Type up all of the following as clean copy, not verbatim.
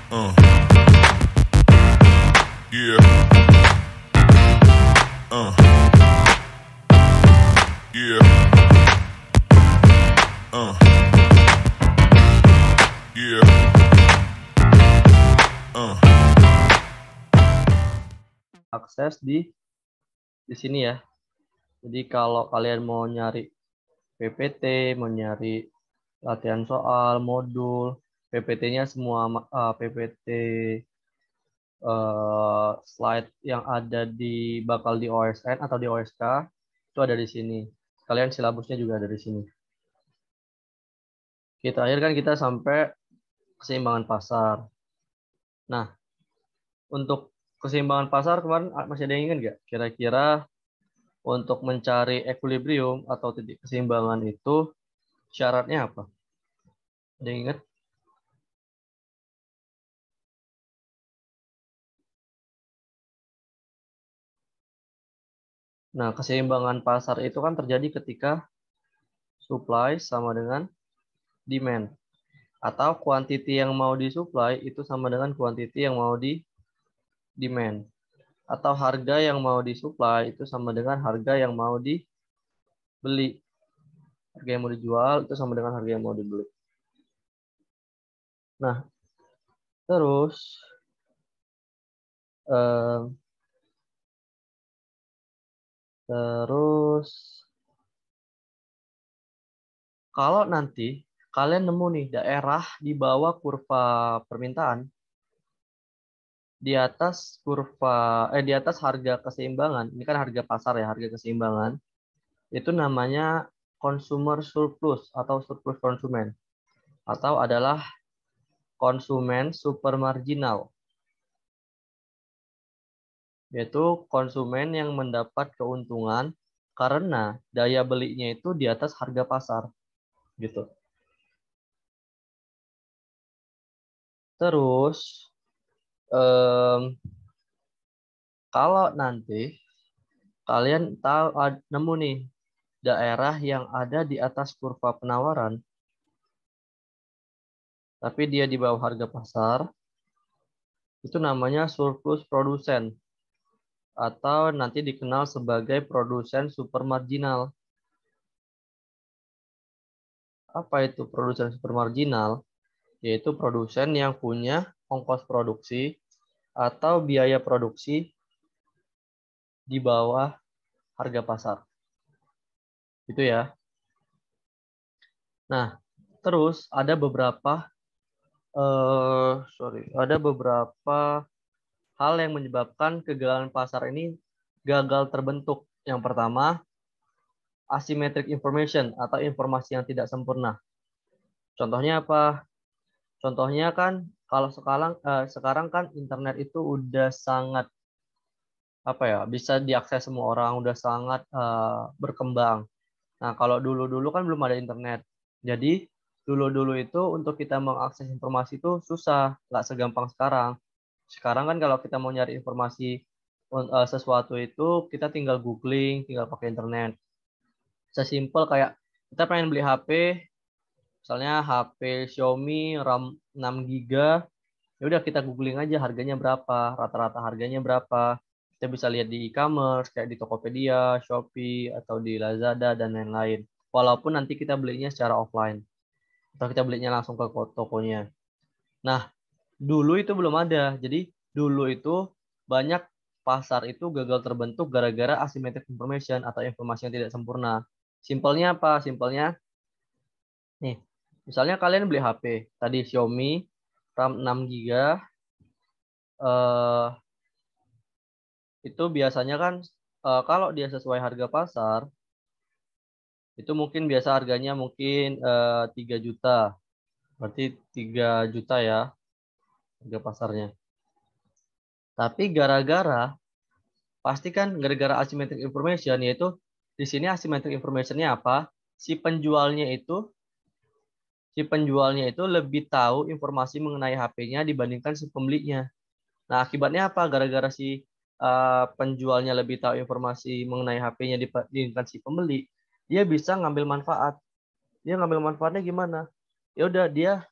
Yeah. Yeah. Yeah. Akses di sini ya. Jadi kalau kalian mau nyari PPT, mau nyari latihan soal, modul, PPT-nya semua PPT slide yang ada di bakal di OSN atau di OSK itu ada di sini. Kalian silabusnya juga ada di sini. Kita akhir kan kita sampai keseimbangan pasar. Nah, untuk keseimbangan pasar kemarin masih ada yang ingat nggak? Kira-kira untuk mencari equilibrium atau titik keseimbangan itu syaratnya apa? Ada yang ingat? Nah, keseimbangan pasar itu kan terjadi ketika supply sama dengan demand. Atau quantity yang mau disupply itu sama dengan quantity yang mau di demand. Atau harga yang mau disupply itu sama dengan harga yang mau dibeli. Harga yang mau dijual itu sama dengan harga yang mau dibeli. Nah, terus kalau nanti kalian nemu nih daerah di bawah kurva permintaan, di atas di atas harga keseimbangan, ini kan harga pasar ya, harga keseimbangan, itu namanya consumer surplus atau surplus konsumen, atau adalah konsumen supermarginal, yaitu konsumen yang mendapat keuntungan karena daya belinya itu di atas harga pasar, gitu. Terus kalau nanti kalian tahu nemu nih daerah yang ada di atas kurva penawaran, tapi dia di bawah harga pasar, itu namanya surplus produsen atau nanti dikenal sebagai produsen supermarginal. Apa itu produsen supermarginal? Yaitu produsen yang punya ongkos produksi atau biaya produksi di bawah harga pasar. Itu ya. Nah, terus ada beberapa hal yang menyebabkan kegagalan pasar ini gagal terbentuk. Yang pertama, asymmetric information atau informasi yang tidak sempurna. Contohnya apa? Contohnya kan kalau sekarang kan internet itu udah sangat bisa diakses semua orang, udah sangat berkembang. Nah, kalau dulu-dulu kan belum ada internet. Jadi dulu-dulu itu untuk kita mengakses informasi itu susah, nggak segampang sekarang. Sekarang kan kalau kita mau nyari informasi sesuatu itu kita tinggal googling, tinggal pakai internet. Sesimpel kayak kita pengen beli HP, misalnya HP Xiaomi RAM 6 GB, ya udah kita googling aja harganya berapa, rata-rata harganya berapa. Kita bisa lihat di e-commerce kayak di Tokopedia, Shopee, atau di Lazada dan lain-lain. Walaupun nanti kita belinya secara offline atau kita belinya langsung ke tokonya. Nah, dulu itu belum ada. Jadi dulu itu banyak pasar itu gagal terbentuk gara-gara asymmetric information atau informasi yang tidak sempurna. Simpelnya apa? Simpelnya nih, misalnya kalian beli HP, tadi Xiaomi RAM 6 GB, itu biasanya kan kalau dia sesuai harga pasar, itu mungkin biasa harganya mungkin 3 juta. Berarti 3 juta ya harga pasarnya. Tapi pasti kan gara-gara asymmetric information, yaitu di sini asymmetric informationnya apa? Si penjualnya itu lebih tahu informasi mengenai HP-nya dibandingkan si pembelinya. Nah, akibatnya apa? Gara-gara si penjualnya lebih tahu informasi mengenai HP-nya dibandingkan si pembeli, dia bisa ngambil manfaat. Dia ngambil manfaatnya gimana? Ya udah dia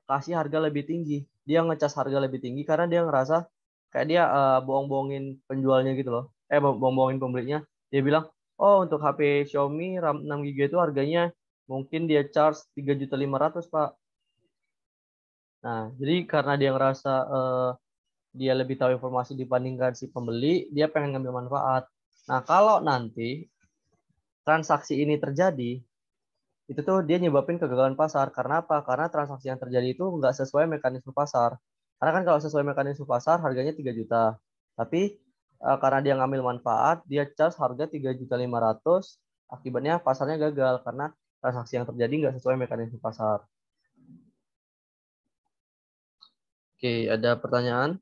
kasih harga lebih tinggi. dia ngecas harga lebih tinggi karena dia ngerasa kayak dia bohong-bohongin penjualnya gitu loh. Bohong-bohongin pembelinya. Dia bilang, oh untuk HP Xiaomi RAM 6 GB itu harganya mungkin dia charge 3.500.000 Pak. Nah, jadi karena dia ngerasa dia lebih tahu informasi dibandingkan si pembeli, dia pengen ngambil manfaat. Nah, kalau nanti transaksi ini terjadi, itu tuh dia nyebabin kegagalan pasar. Karena apa? Karena transaksi yang terjadi itu nggak sesuai mekanisme pasar. Karena kan kalau sesuai mekanisme pasar harganya 3 juta. Tapi karena dia ngambil manfaat, dia charge harga 3.500.000. Akibatnya pasarnya gagal karena transaksi yang terjadi nggak sesuai mekanisme pasar. Oke, ada pertanyaan?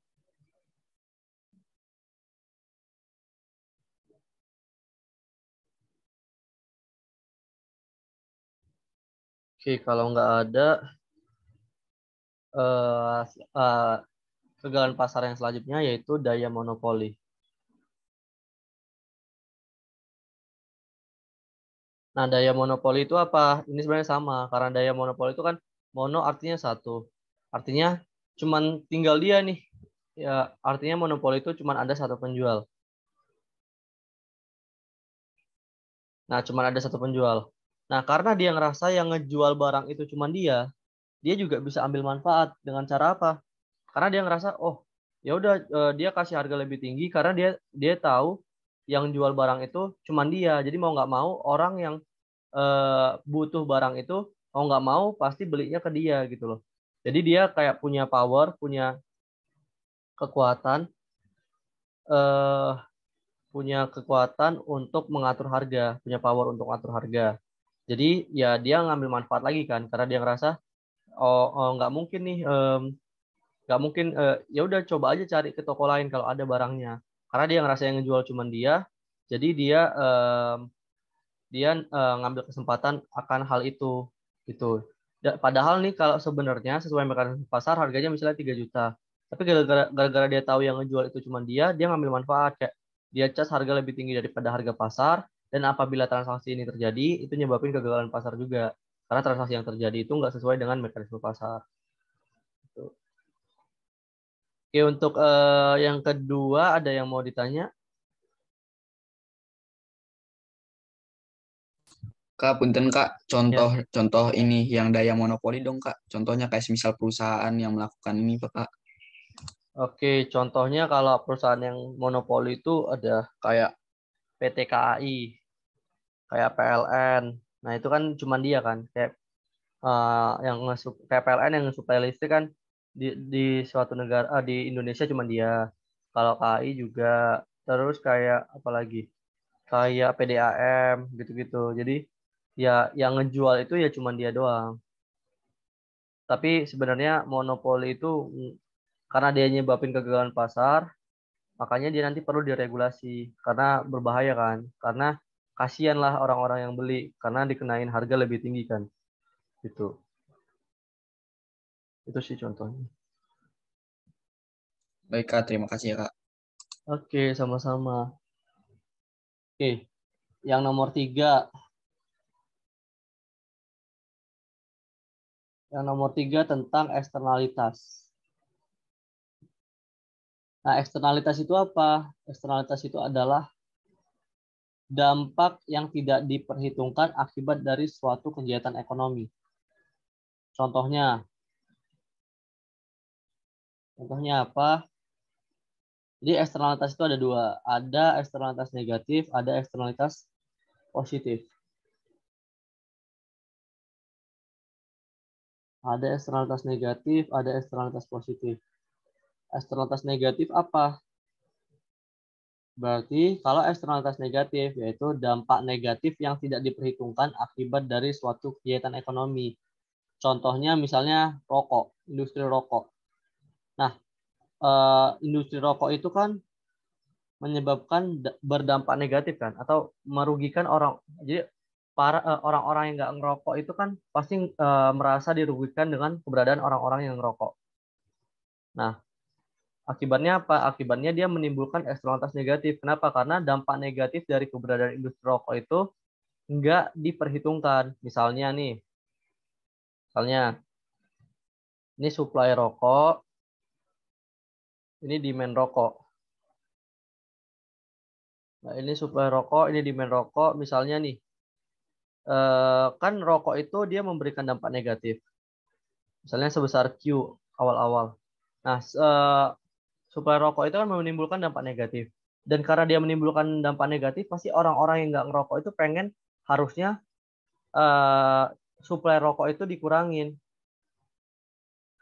Oke, kalau nggak ada, eh, eh, kegagalan pasar yang selanjutnya yaitu daya monopoli. Nah, daya monopoli itu apa? Ini sebenarnya sama, karena daya monopoli itu kan mono artinya satu. Artinya cuman tinggal dia nih. Ya, artinya monopoli itu cuman ada satu penjual. Nah, cuman ada satu penjual. Nah, karena dia ngerasa yang ngejual barang itu cuman dia juga bisa ambil manfaat dengan cara apa? Karena dia ngerasa, oh, ya udah dia kasih harga lebih tinggi karena dia tahu yang jual barang itu cuman dia. Jadi mau nggak mau orang yang butuh barang itu mau nggak mau pasti belinya ke dia gitu loh. Jadi dia kayak punya power, punya kekuatan, eh, punya kekuatan untuk mengatur harga, punya power untuk mengatur harga. Jadi ya dia ngambil manfaat lagi kan, karena dia ngerasa nggak mungkin nih, nggak mungkin ya udah coba aja cari ke toko lain kalau ada barangnya. Karena dia ngerasa yang ngejual cuma dia, jadi dia ngambil kesempatan akan hal itu gitu. Padahal nih kalau sebenarnya sesuai mekanisme pasar harganya misalnya 3 juta. Tapi gara-gara dia tahu yang ngejual itu cuma dia ngambil manfaat kayak dia cas harga lebih tinggi daripada harga pasar dan apabila transaksi ini terjadi itu nyebabin kegagalan pasar juga. Karena transaksi yang terjadi itu nggak sesuai dengan mekanisme pasar. Gitu. Oke, untuk yang kedua ada yang mau ditanya? Kak, punten Kak, Ya. contoh ini yang daya monopoli dong Kak. Contohnya kayak misal perusahaan yang melakukan ini Pak Kak. Oke, contohnya kalau perusahaan yang monopoli itu ada kayak PT KAI, kayak PLN. Nah, itu kan cuma dia kan, kayak kayak PLN yang suplai listrik kan di suatu negara di Indonesia cuma dia. Kalau KAI juga, terus kayak apa lagi? Kayak PDAM gitu-gitu. Jadi ya yang ngejual itu ya cuma dia doang. Tapi sebenarnya monopoli itu karena dia nyebabin kegagalan pasar, makanya dia nanti perlu diregulasi karena berbahaya kan. Karena kasihan lah orang-orang yang beli karena dikenain harga lebih tinggi kan. Gitu. Itu sih contohnya. Baik Kak, terima kasih ya Kak. Oke, sama-sama. Oke, yang nomor tiga. Yang nomor tiga tentang eksternalitas. Nah, eksternalitas itu apa? Eksternalitas itu adalah dampak yang tidak diperhitungkan akibat dari suatu kegiatan ekonomi. Contohnya, contohnya apa? Jadi eksternalitas itu ada dua. Ada eksternalitas negatif, ada eksternalitas positif. Ada eksternalitas negatif, ada eksternalitas positif. Eksternalitas negatif apa? Berarti kalau eksternalitas negatif yaitu dampak negatif yang tidak diperhitungkan akibat dari suatu kegiatan ekonomi. Contohnya misalnya rokok, industri rokok. Nah, industri rokok itu kan menyebabkan berdampak negatif kan atau merugikan orang. Jadi para orang-orang yang nggak ngerokok itu kan pasti merasa dirugikan dengan keberadaan orang-orang yang ngerokok. Nah, akibatnya apa? Akibatnya dia menimbulkan eksternalitas negatif. Kenapa? Karena dampak negatif dari keberadaan industri rokok itu nggak diperhitungkan. Misalnya nih, misalnya ini suplai rokok. Ini demand rokok. Nah, ini supply rokok, ini demand rokok. Misalnya nih, kan rokok itu dia memberikan dampak negatif. Misalnya sebesar Q awal-awal. Nah, supply rokok itu kan menimbulkan dampak negatif. Dan karena dia menimbulkan dampak negatif, pasti orang-orang yang nggak ngerokok itu pengen harusnya supply rokok itu dikurangin.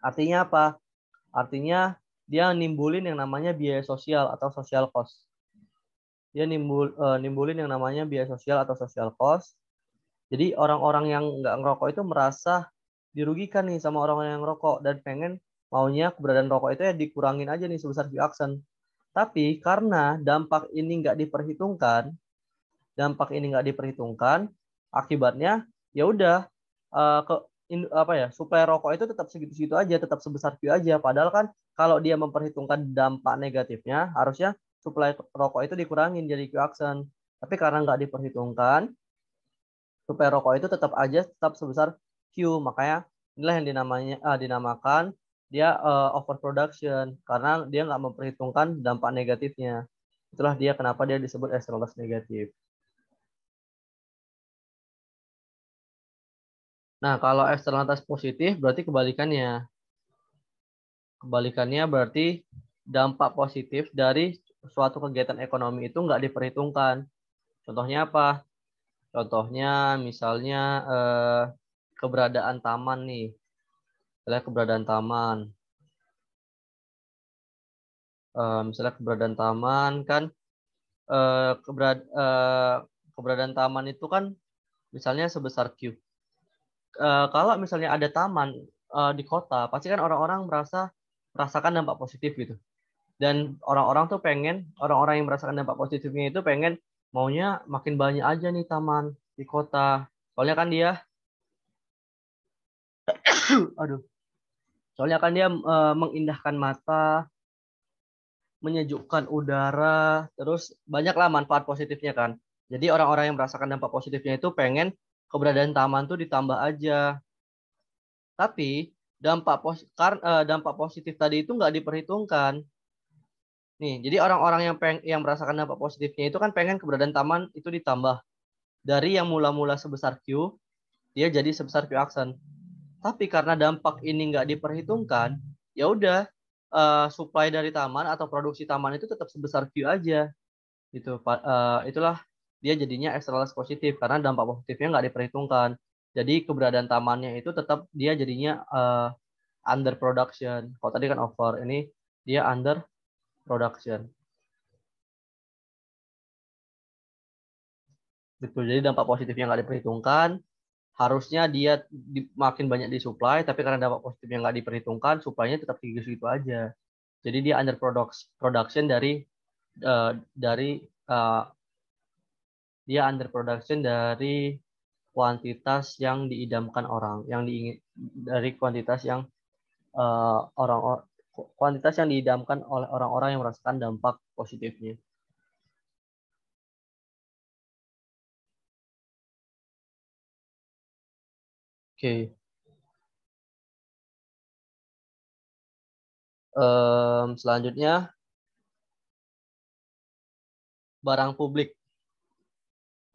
Artinya apa? Artinya dia nimbulin yang namanya biaya sosial atau social cost. Dia nimbulin yang namanya biaya sosial atau social cost. Jadi orang-orang yang nggak ngerokok itu merasa dirugikan nih sama orang-orang yang ngerokok dan pengen maunya keberadaan rokok itu ya dikurangin aja nih sebesar Q aksen. Tapi karena dampak ini nggak diperhitungkan, akibatnya ya udah supply rokok itu tetap segitu-segitu aja, tetap sebesar Q aja. Padahal kan kalau dia memperhitungkan dampak negatifnya, harusnya supply rokok itu dikurangin jadi Q aksen. Tapi karena nggak diperhitungkan, supply rokok itu tetap sebesar Q. Makanya inilah yang dinamakan dia overproduction karena dia nggak memperhitungkan dampak negatifnya. Itulah dia kenapa dia disebut externalitas negatif. Nah, kalau eksternalitas positif berarti kebalikannya. Kebalikannya berarti dampak positif dari suatu kegiatan ekonomi itu nggak diperhitungkan. Contohnya apa? Contohnya misalnya keberadaan taman nih. Misalnya keberadaan taman. Misalnya keberadaan taman kan keberadaan taman itu kan misalnya sebesar Q. Kalau misalnya ada taman di kota, pasti kan orang-orang merasakan dampak positif gitu. Dan orang-orang yang merasakan dampak positifnya itu pengen maunya makin banyak aja nih taman di kota. Soalnya kan dia, aduh, soalnya kan dia mengindahkan mata, menyejukkan udara, terus banyaklah manfaat positifnya kan. Jadi orang-orang yang merasakan dampak positifnya itu pengen keberadaan taman tuh ditambah aja. Tapi dampak positif tadi itu nggak diperhitungkan. Nih, jadi orang-orang yang merasakan dampak positifnya itu kan pengen keberadaan taman itu ditambah. Dari yang mula-mula sebesar Q, dia jadi sebesar Q aksen. Tapi karena dampak ini nggak diperhitungkan, ya udah supply dari taman atau produksi taman itu tetap sebesar Q aja. Gitu. Itulah dia jadinya eksternalitas positif karena dampak positifnya nggak diperhitungkan. Jadi keberadaan tamannya itu tetap dia jadinya under production. Kalau tadi kan over, ini dia under production. Gitu. Jadi dampak positifnya nggak diperhitungkan, harusnya dia makin banyak disuplai, tapi karena dampak positifnya nggak diperhitungkan, suplainya tetap segitu-segitu aja. Jadi dia under production dari uh, dia under production dari kuantitas yang diidamkan orang, dari kuantitas yang orang kuantitas yang diidamkan oleh orang-orang yang merasakan dampak positifnya. Oke. Selanjutnya barang publik.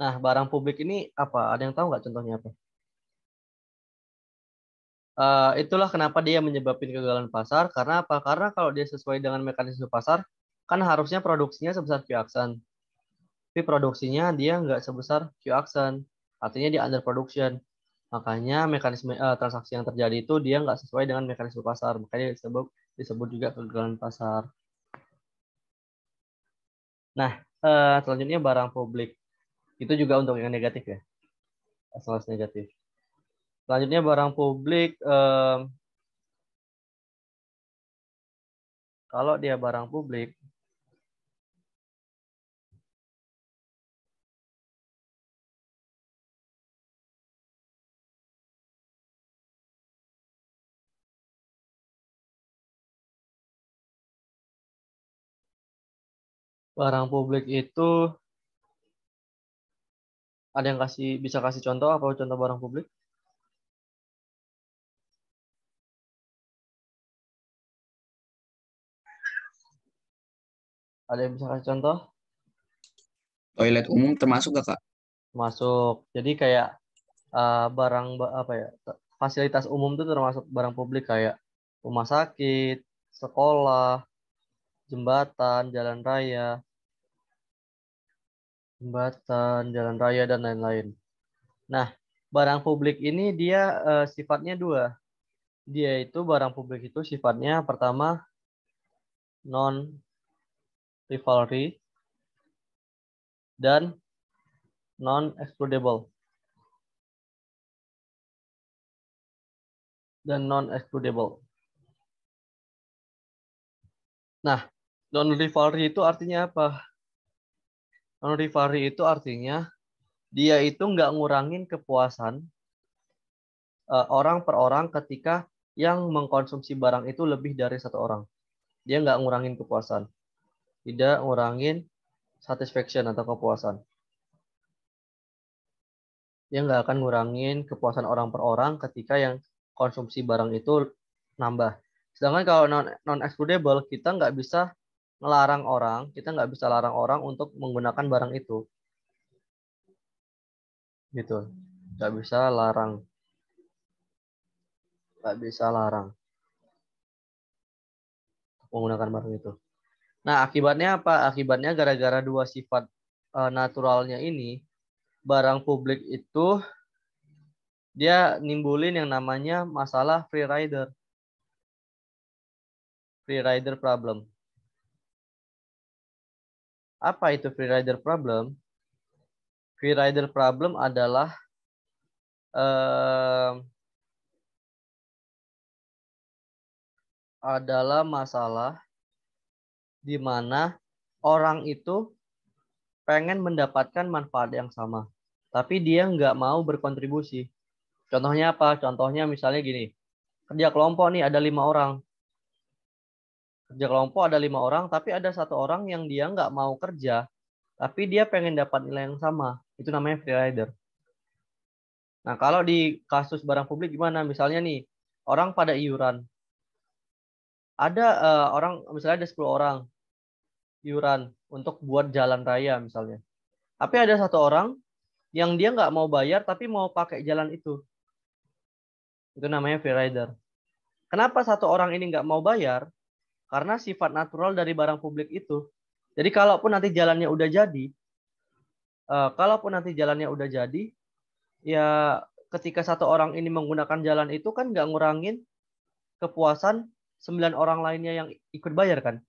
Nah, barang publik ini apa? Ada yang tahu nggak contohnya apa? Itulah kenapa dia menyebabkan kegagalan pasar. Karena apa? Karena kalau dia sesuai dengan mekanisme pasar, kan harusnya produksinya sebesar Q aksen. Tapi produksinya dia nggak sebesar Q aksen. Artinya dia under production. Makanya mekanisme transaksi yang terjadi itu dia nggak sesuai dengan mekanisme pasar. Makanya disebut juga kegagalan pasar. Nah, selanjutnya barang publik. Itu juga untuk yang negatif ya. Asal negatif. Selanjutnya barang publik. Kalau dia barang publik, itu ada yang bisa kasih contoh apa contoh barang publik? Ada yang bisa kasih contoh? Toilet umum termasuk gak, Kak? Masuk. Jadi kayak apa ya? Fasilitas umum itu termasuk barang publik kayak rumah sakit, sekolah, jembatan, jalan raya dan lain-lain. Nah, barang publik ini dia sifatnya dua. Dia itu barang publik itu sifatnya pertama non rivalry dan non excludable. Nah, non rivalry itu artinya apa? Non rivalry itu artinya dia itu nggak ngurangin kepuasan orang per orang ketika yang mengkonsumsi barang itu lebih dari satu orang. Dia nggak ngurangin kepuasan, tidak ngurangin satisfaction atau kepuasan. Dia nggak akan ngurangin kepuasan orang per orang ketika yang konsumsi barang itu nambah. Sedangkan kalau non excludable, kita nggak bisa larang orang untuk menggunakan barang itu, gitu. Nggak bisa larang, menggunakan barang itu. Nah, akibatnya apa? Akibatnya gara-gara dua sifat naturalnya ini, barang publik itu dia nimbulin yang namanya masalah free rider problem. Apa itu free rider problem? Free rider problem adalah masalah di mana orang itu pengen mendapatkan manfaat yang sama, tapi dia nggak mau berkontribusi. Contohnya apa? Contohnya misalnya gini, kerja kelompok nih ada 5 orang. Kerja kelompok ada 5 orang, tapi ada satu orang yang dia nggak mau kerja, tapi dia pengen dapat nilai yang sama. Itu namanya free rider. Nah, kalau di kasus barang publik gimana? Misalnya nih, orang pada iuran. Ada orang, misalnya ada 10 orang iuran untuk buat jalan raya misalnya. Tapi ada satu orang yang dia nggak mau bayar, tapi mau pakai jalan itu. Itu namanya free rider. Kenapa satu orang ini nggak mau bayar? Karena sifat natural dari barang publik itu. Jadi kalaupun nanti jalannya udah jadi, ya ketika satu orang ini menggunakan jalan itu kan nggak ngurangin kepuasan 9 orang lainnya yang ikut bayar kan.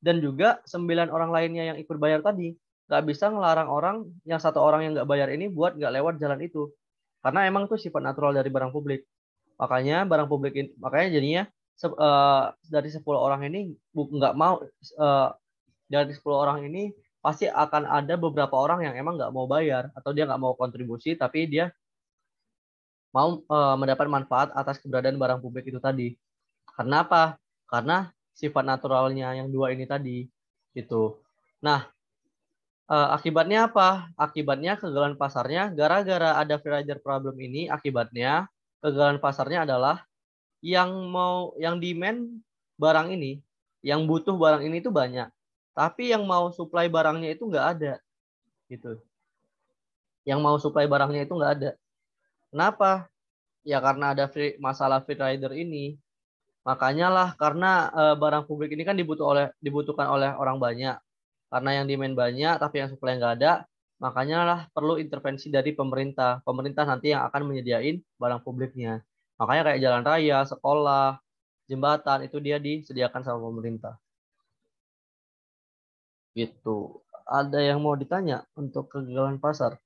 Dan juga 9 orang lainnya yang ikut bayar tadi nggak bisa ngelarang orang yang satu orang yang nggak bayar ini buat nggak lewat jalan itu. Karena emang itu sifat natural dari barang publik. Makanya jadinya dari 10 orang ini nggak mau dari 10 orang ini pasti akan ada beberapa orang yang emang nggak mau bayar atau dia nggak mau kontribusi tapi dia mau mendapat manfaat atas keberadaan barang publik itu tadi. Karena apa? Karena sifat naturalnya yang dua ini tadi gitu. Nah, akibatnya apa? Akibatnya kegagalan pasarnya gara-gara ada free rider problem ini, akibatnya kegagalan pasarnya adalah yang demand barang ini, yang butuh barang ini itu banyak. Tapi yang mau supply barangnya itu nggak ada gitu. Yang mau supply barangnya itu nggak ada. Kenapa? Ya karena ada masalah free rider ini. Makanya lah karena barang publik ini kan dibutuhkan oleh orang banyak. Karena yang demand banyak tapi yang supply nggak ada, makanya lah perlu intervensi dari pemerintah. Pemerintah nanti yang akan menyediain barang publiknya. Makanya kayak jalan raya, sekolah, jembatan itu dia disediakan sama pemerintah. Gitu. Ada yang mau ditanya untuk kegagalan pasar?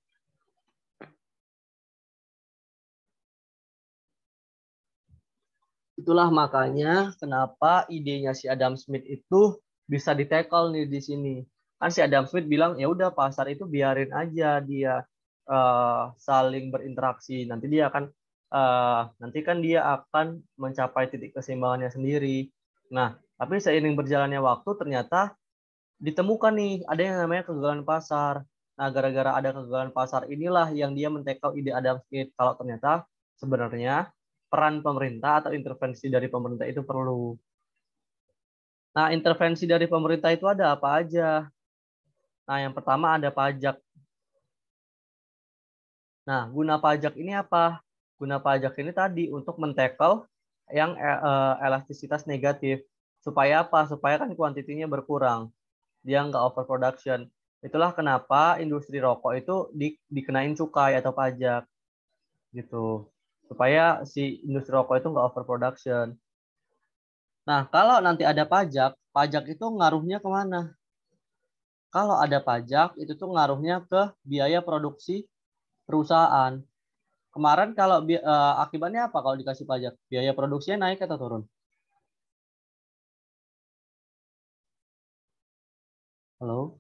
Itulah makanya kenapa idenya si Adam Smith itu bisa di-tackle nih di sini. Kan si Adam Smith bilang ya udah pasar itu biarin aja dia saling berinteraksi. Nanti kan dia akan mencapai titik keseimbangannya sendiri. Nah, tapi seiring berjalannya waktu ternyata ditemukan nih ada yang namanya kegagalan pasar. Nah, gara-gara ada kegagalan pasar inilah yang dia men-tackle ide Adam Smith kalau ternyata sebenarnya peran pemerintah atau intervensi dari pemerintah itu perlu. Nah, intervensi dari pemerintah itu ada apa aja? Nah, yang pertama ada pajak. Nah, guna pajak ini apa? Guna pajak ini tadi untuk men-tackle yang elastisitas negatif. Supaya apa? Supaya kan kuantitinya berkurang. Dia nggak overproduction. Itulah kenapa industri rokok itu dikenain cukai atau pajak gitu. Supaya si industri rokok itu nggak overproduction. Nah, kalau nanti ada pajak, pajak itu ngaruhnya kemana? Kalau ada pajak, itu tuh ngaruhnya ke biaya produksi perusahaan. Kemarin kalau akibatnya apa kalau dikasih pajak? Biaya produksinya naik atau turun? Halo?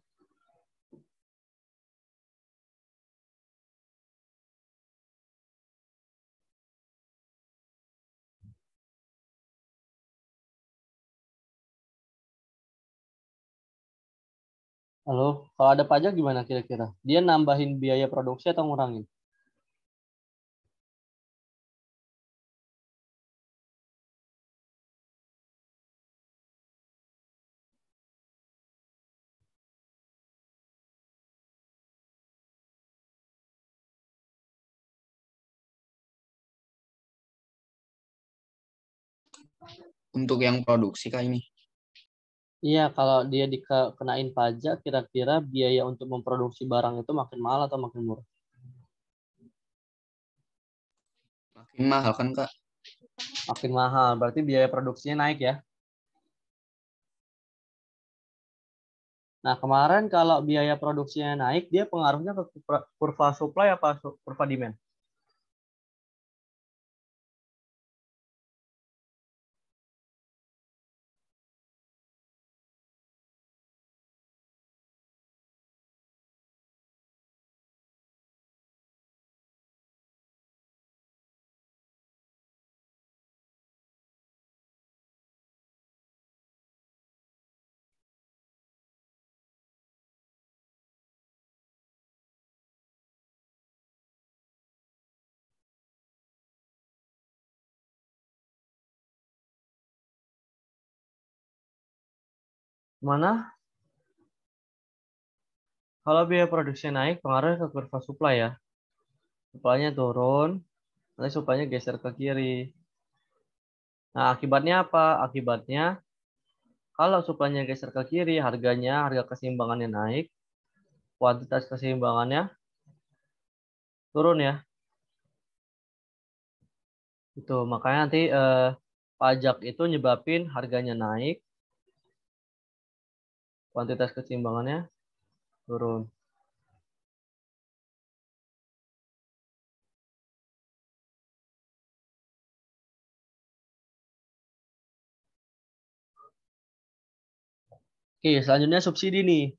Halo? Kalau ada pajak gimana kira-kira? Dia nambahin biaya produksi atau ngurangin? Untuk yang produksi kak ini. Iya, kalau dia dikenain pajak, kira-kira biaya untuk memproduksi barang itu makin mahal atau makin murah? Makin mahal kan kak? Makin mahal, berarti biaya produksinya naik ya. Nah, kemarin kalau biaya produksinya naik, dia pengaruhnya ke kurva supply apa kurva demand? Mana? Kalau biaya produksinya naik, pengaruhnya ke kurva supply ya. Supply-nya turun, nanti supply-nya geser ke kiri. Nah, akibatnya apa? Akibatnya kalau supply-nya geser ke kiri, harga keseimbangannya naik, kuantitas keseimbangannya turun ya. Itu makanya nanti pajak itu nyebabin harganya naik, kuantitas keseimbangannya turun. Oke, selanjutnya subsidi nih.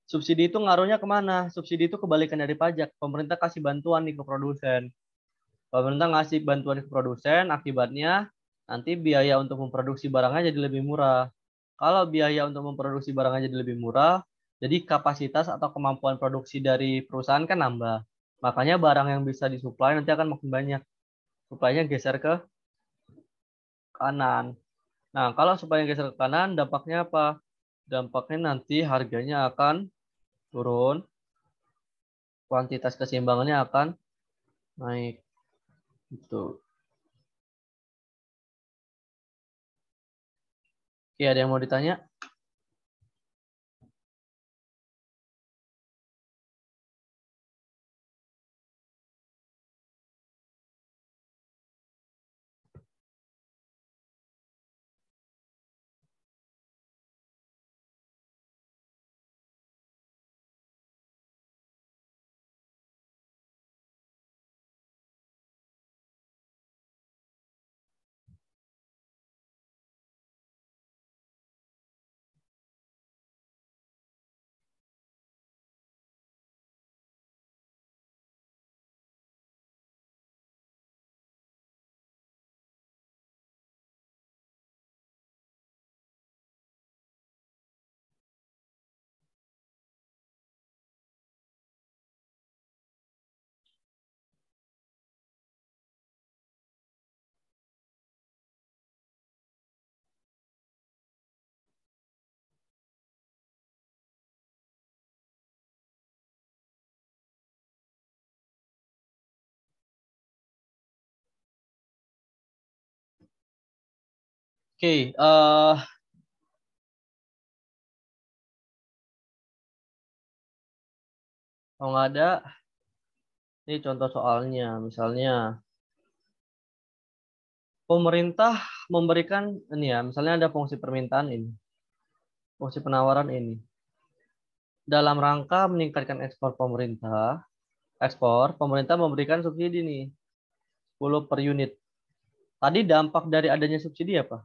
Subsidi itu ngaruhnya kemana? Subsidi itu kebalikan dari pajak. Pemerintah kasih bantuan nih ke produsen. Pemerintah ngasih bantuan ke produsen, akibatnya nanti biaya untuk memproduksi barangnya jadi lebih murah. Kalau biaya untuk memproduksi barangnya jadi lebih murah, jadi kapasitas atau kemampuan produksi dari perusahaan kan nambah. Makanya barang yang bisa disuplai nanti akan makin banyak. Suplainya geser ke kanan. Nah, kalau suplainya geser ke kanan, dampaknya apa? Dampaknya nanti harganya akan turun, kuantitas keseimbangannya akan naik. Gitu. Oke, ada yang mau ditanya? Oke, kalau nggak ada, ini contoh soalnya. Misalnya, pemerintah memberikan ini ya, misalnya ada fungsi permintaan ini, fungsi penawaran ini. Dalam rangka meningkatkan ekspor, pemerintah memberikan subsidi nih, 10 per unit. Tadi dampak dari adanya subsidi apa?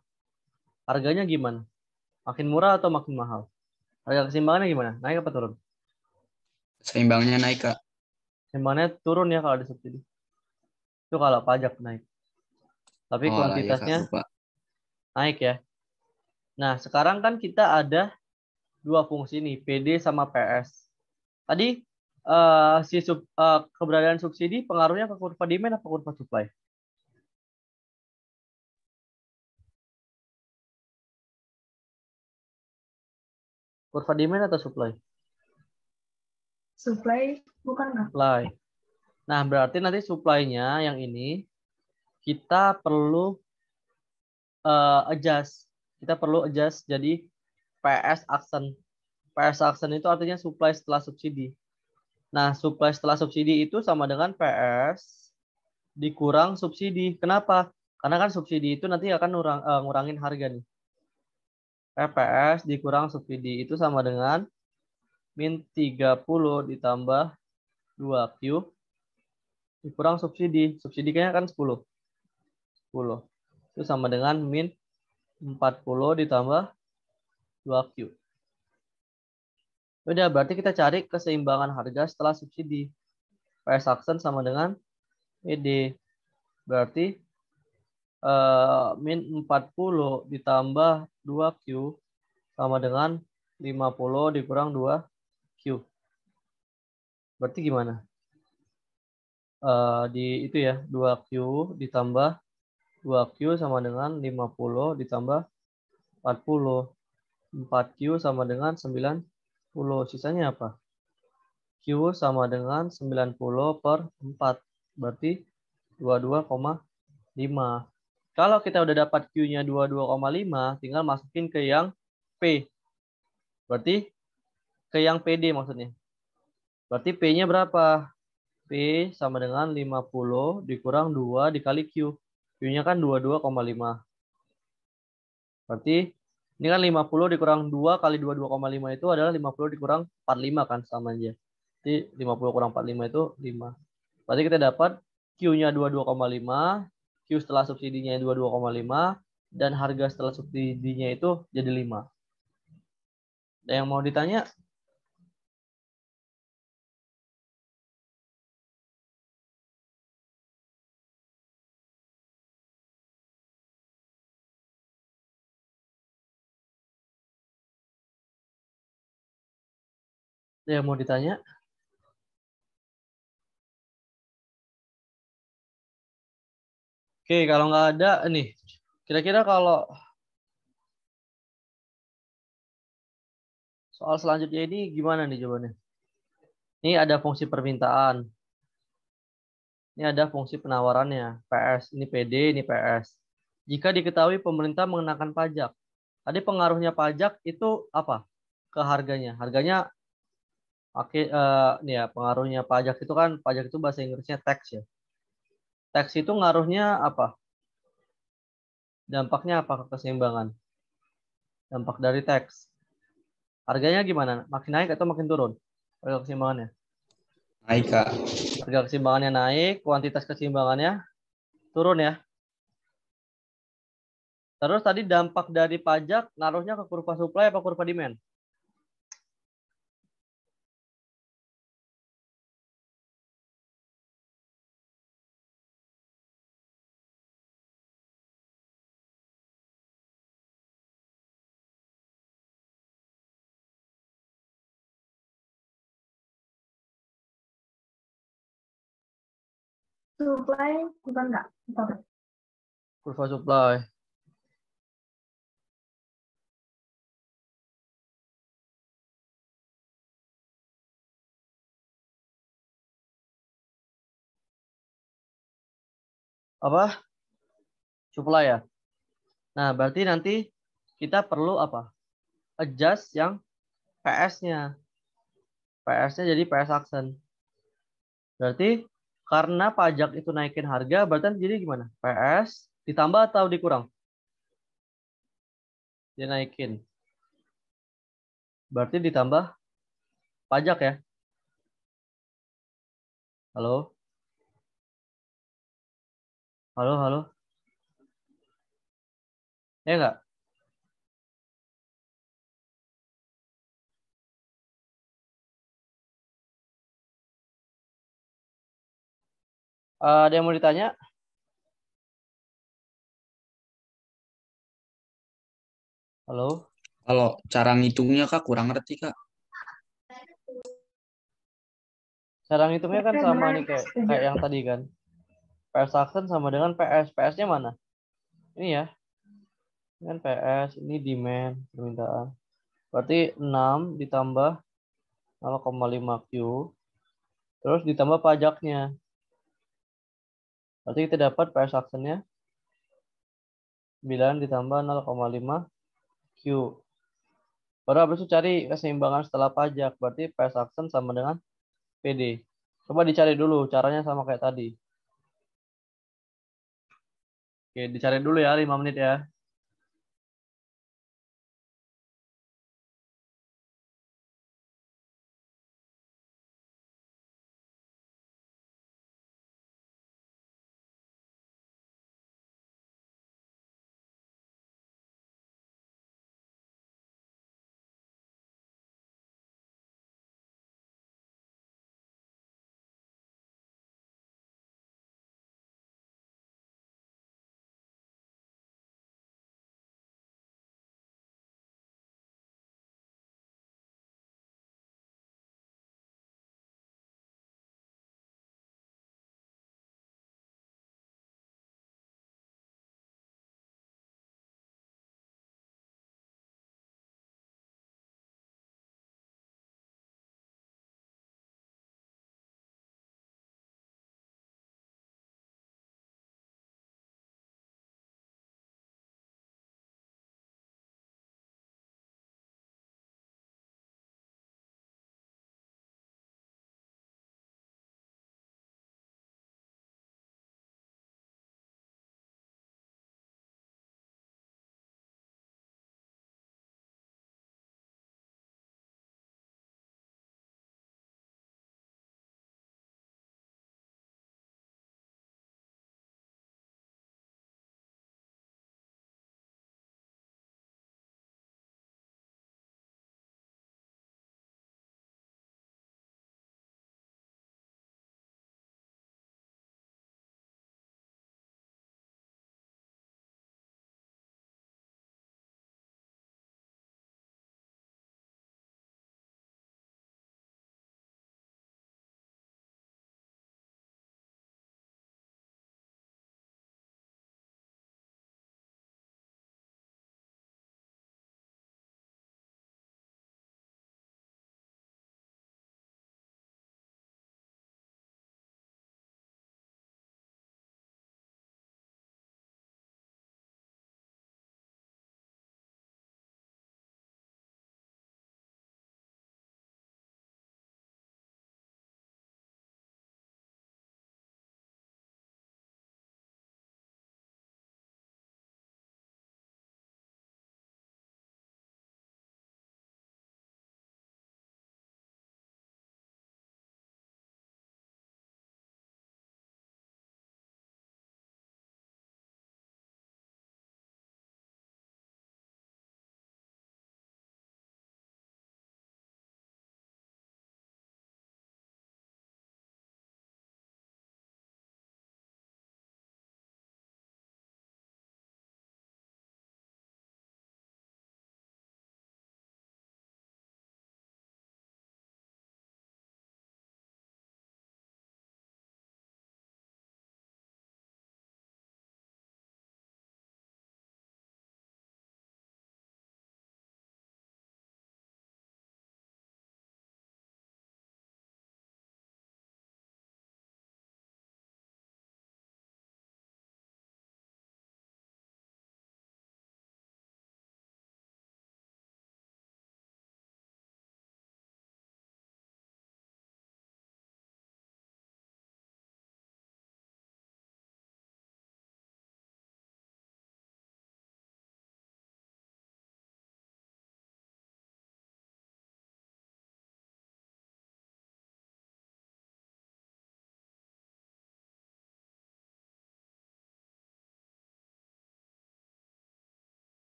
Harganya gimana? Makin murah atau makin mahal? Harga keseimbangannya gimana? Naik apa turun? Seimbangnya naik, Kak. Keseimbangannya turun ya kalau ada subsidi. Itu kalau pajak naik. Tapi Oh, lah ya, Kak. kuantitasnya Lupa. naik ya. Nah, sekarang kan kita ada dua fungsi nih, PD sama PS. Tadi keberadaan subsidi pengaruhnya ke kurva demand apa kurva supply? Kurva demand atau supply? Supply bukan nggak? Supply. Nah, berarti nanti supply-nya yang ini kita perlu adjust. Kita perlu adjust jadi PS action. PS action itu artinya supply setelah subsidi. Nah, supply setelah subsidi itu sama dengan PS dikurang subsidi. Kenapa? Karena kan subsidi itu nanti akan ngurangin harga nih. PS dikurang subsidi itu sama dengan min 30 ditambah 2Q dikurang subsidi. Subsidi kayaknya kan 10. 10. Itu sama dengan min 40 ditambah 2Q. Udah, berarti kita cari keseimbangan harga setelah subsidi. PS action sama dengan PD. Berarti min 40 ditambah 2Q sama dengan 50 dikurang 2Q. Berarti gimana? Di itu ya, 2Q ditambah 2Q sama dengan 50 ditambah 40. 4Q sama dengan 90. Sisanya apa? Q sama dengan 90 per 4. Berarti 22,5. Kalau kita udah dapat Q-nya 22,5, tinggal masukin ke yang P. Berarti ke yang PD maksudnya. Berarti P-nya berapa? P sama dengan 50 dikurang 2 dikali Q. Q-nya kan 22,5. Berarti ini kan 50 dikurang 2 kali 22,5 itu adalah 50 dikurang 45 kan sama aja. Jadi 50 kurang 45 itu 5. Berarti kita dapat Q-nya 22,5, Q setelah subsidinya 22,5, dan harga setelah subsidinya itu jadi 5. Ada yang mau ditanya? Ada yang mau ditanya? Oke, kalau nggak ada, nih. Kira-kira kalau soal selanjutnya ini gimana nih jawabannya? Ini ada fungsi permintaan. Ini ada fungsi penawarannya. PS, ini PD, ini PS. Jika diketahui pemerintah mengenakan pajak. Tadi pengaruhnya pajak itu apa? Ke harganya. Harganya, oke, ini ya, pengaruhnya pajak itu kan, pajak itu bahasa Inggrisnya tax ya. Tax itu ngaruhnya apa? Dampaknya apa ke keseimbangan? Dampak dari tax. Harganya gimana? Makin naik atau makin turun? Harga keseimbangannya. Naik, Kak. Harga keseimbangannya naik, kuantitas keseimbangannya turun ya. Terus tadi dampak dari pajak ngaruhnya ke kurva supply apa kurva demand? Supply bukan nggak? Apa? Kurva supply. Apa? Supply ya? Nah, berarti nanti kita perlu apa? Adjust yang PS-nya. PS-nya jadi PS Action. Berarti karena pajak itu naikin harga, berarti jadi gimana? PS ditambah atau dikurang? Dia naikin. Berarti ditambah pajak ya? Halo? Halo, halo? Ya enggak? Ada yang mau ditanya? Halo? Kalau cara ngitungnya Kak kurang ngerti Kak. Cara ngitungnya kan Oke, sama benar. nih kayak Setuju. kayak yang tadi kan. PS Action sama dengan PS. PS-nya mana? Ini ya. Ini kan PS, ini demand, permintaan. Berarti 6 ditambah 0,5 Q. Terus ditambah pajaknya. Berarti kita dapat PS Action-nya 9 ditambah 0,5 Q. Baru habis itu cari keseimbangan setelah pajak. Berarti PS Action sama dengan PD. Coba dicari dulu caranya sama kayak tadi. Oke, dicari dulu ya 5 menit ya.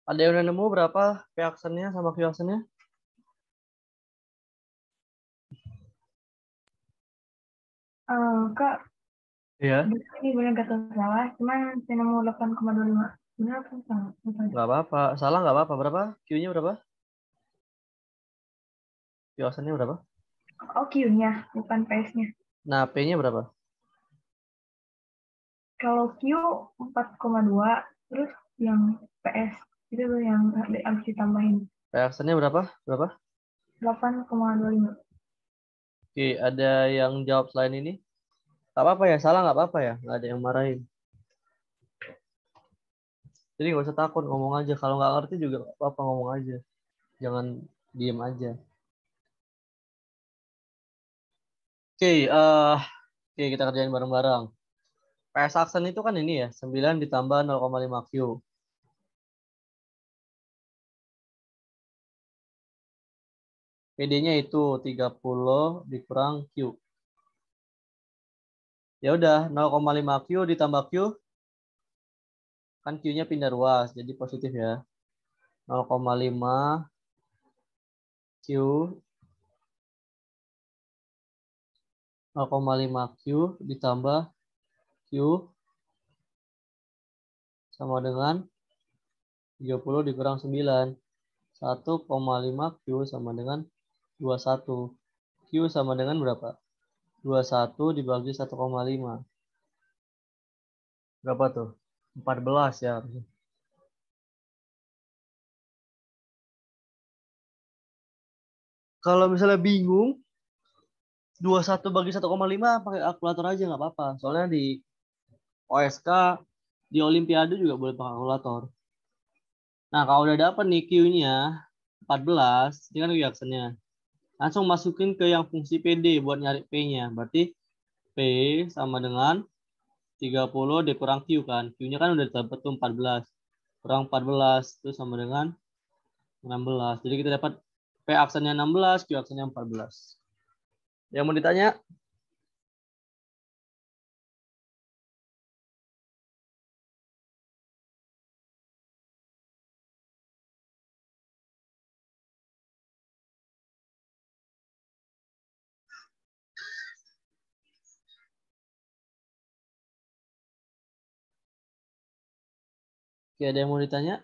Ada yang udah nemu berapa P aksennya sama Q aksennya? Kak, Iya. ini benar kata salah, cuman saya nemu 8,25. Benar apa salah? Lupa aja. Nggak apa-apa. Salah nggak apa-apa. Berapa? Q-nya berapa? Q aksennya berapa? Oh, Q-nya, bukan PS-nya. Nah, P-nya berapa? Kalau Q 4,2, terus yang PS itu tuh yang harus ditambahin P aksennya berapa? Berapa? 8,25. Oke, ada yang jawab selain ini? Nggak apa-apa ya. Salah nggak apa-apa ya. Nggak ada yang marahin. Jadi nggak usah takut, ngomong aja. Kalau nggak ngerti juga nggak apa-apa, ngomong aja. Jangan diem aja. Oke, oke, kita kerjain bareng-bareng. PS aksen itu kan ini ya, 9 ditambah 0,5 Q. PD-nya itu 30 dikurang Q. Ya udah, 0,5 Q ditambah Q, kan Q-nya pindah ruas, jadi positif ya. 0,5 Q 0,5 Q ditambah Q sama dengan 30 dikurang 9. 1,5 Q sama dengan 21. Q sama dengan berapa? 21 dibagi 1,5. Berapa tuh? 14 ya. Kalau misalnya bingung, 21 bagi 1,5 pakai kalkulator aja nggak apa-apa. Soalnya di OSK, di Olimpiade juga boleh pakai kalkulator. Nah, kalau udah dapet nih Q-nya 14, ini kan reactionnya. Langsung masukin ke yang fungsi PD buat nyari P-nya. Berarti P sama dengan 30 dikurang Q kan. Q-nya kan udah dapet tuh 14. Kurang 14 itu sama dengan 16. Jadi kita dapat P aksennya 16, Q aksennya 14. Yang mau ditanya? Oke, ada yang mau ditanya?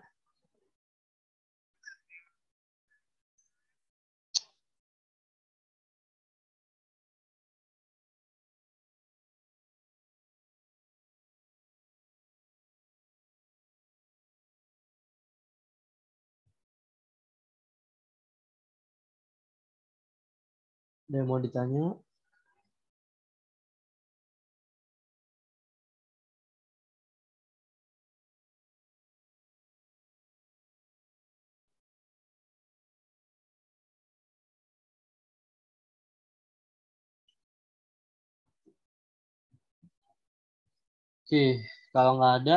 Ada yang mau ditanya? Oke, kalau nggak ada,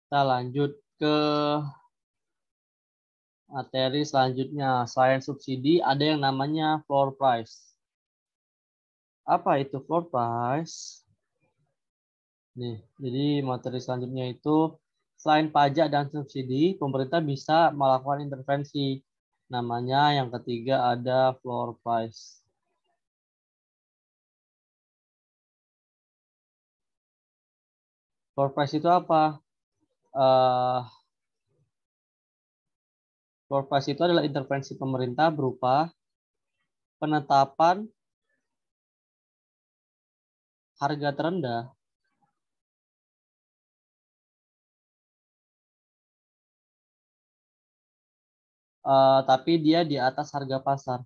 kita lanjut ke materi selanjutnya. Selain subsidi, ada yang namanya floor price. Apa itu floor price? Nih, jadi materi selanjutnya itu selain pajak dan subsidi, pemerintah bisa melakukan intervensi. Namanya yang ketiga ada floor price. Floor price itu apa? Eh, Floor price itu adalah intervensi pemerintah berupa penetapan harga terendah tapi dia di atas harga pasar.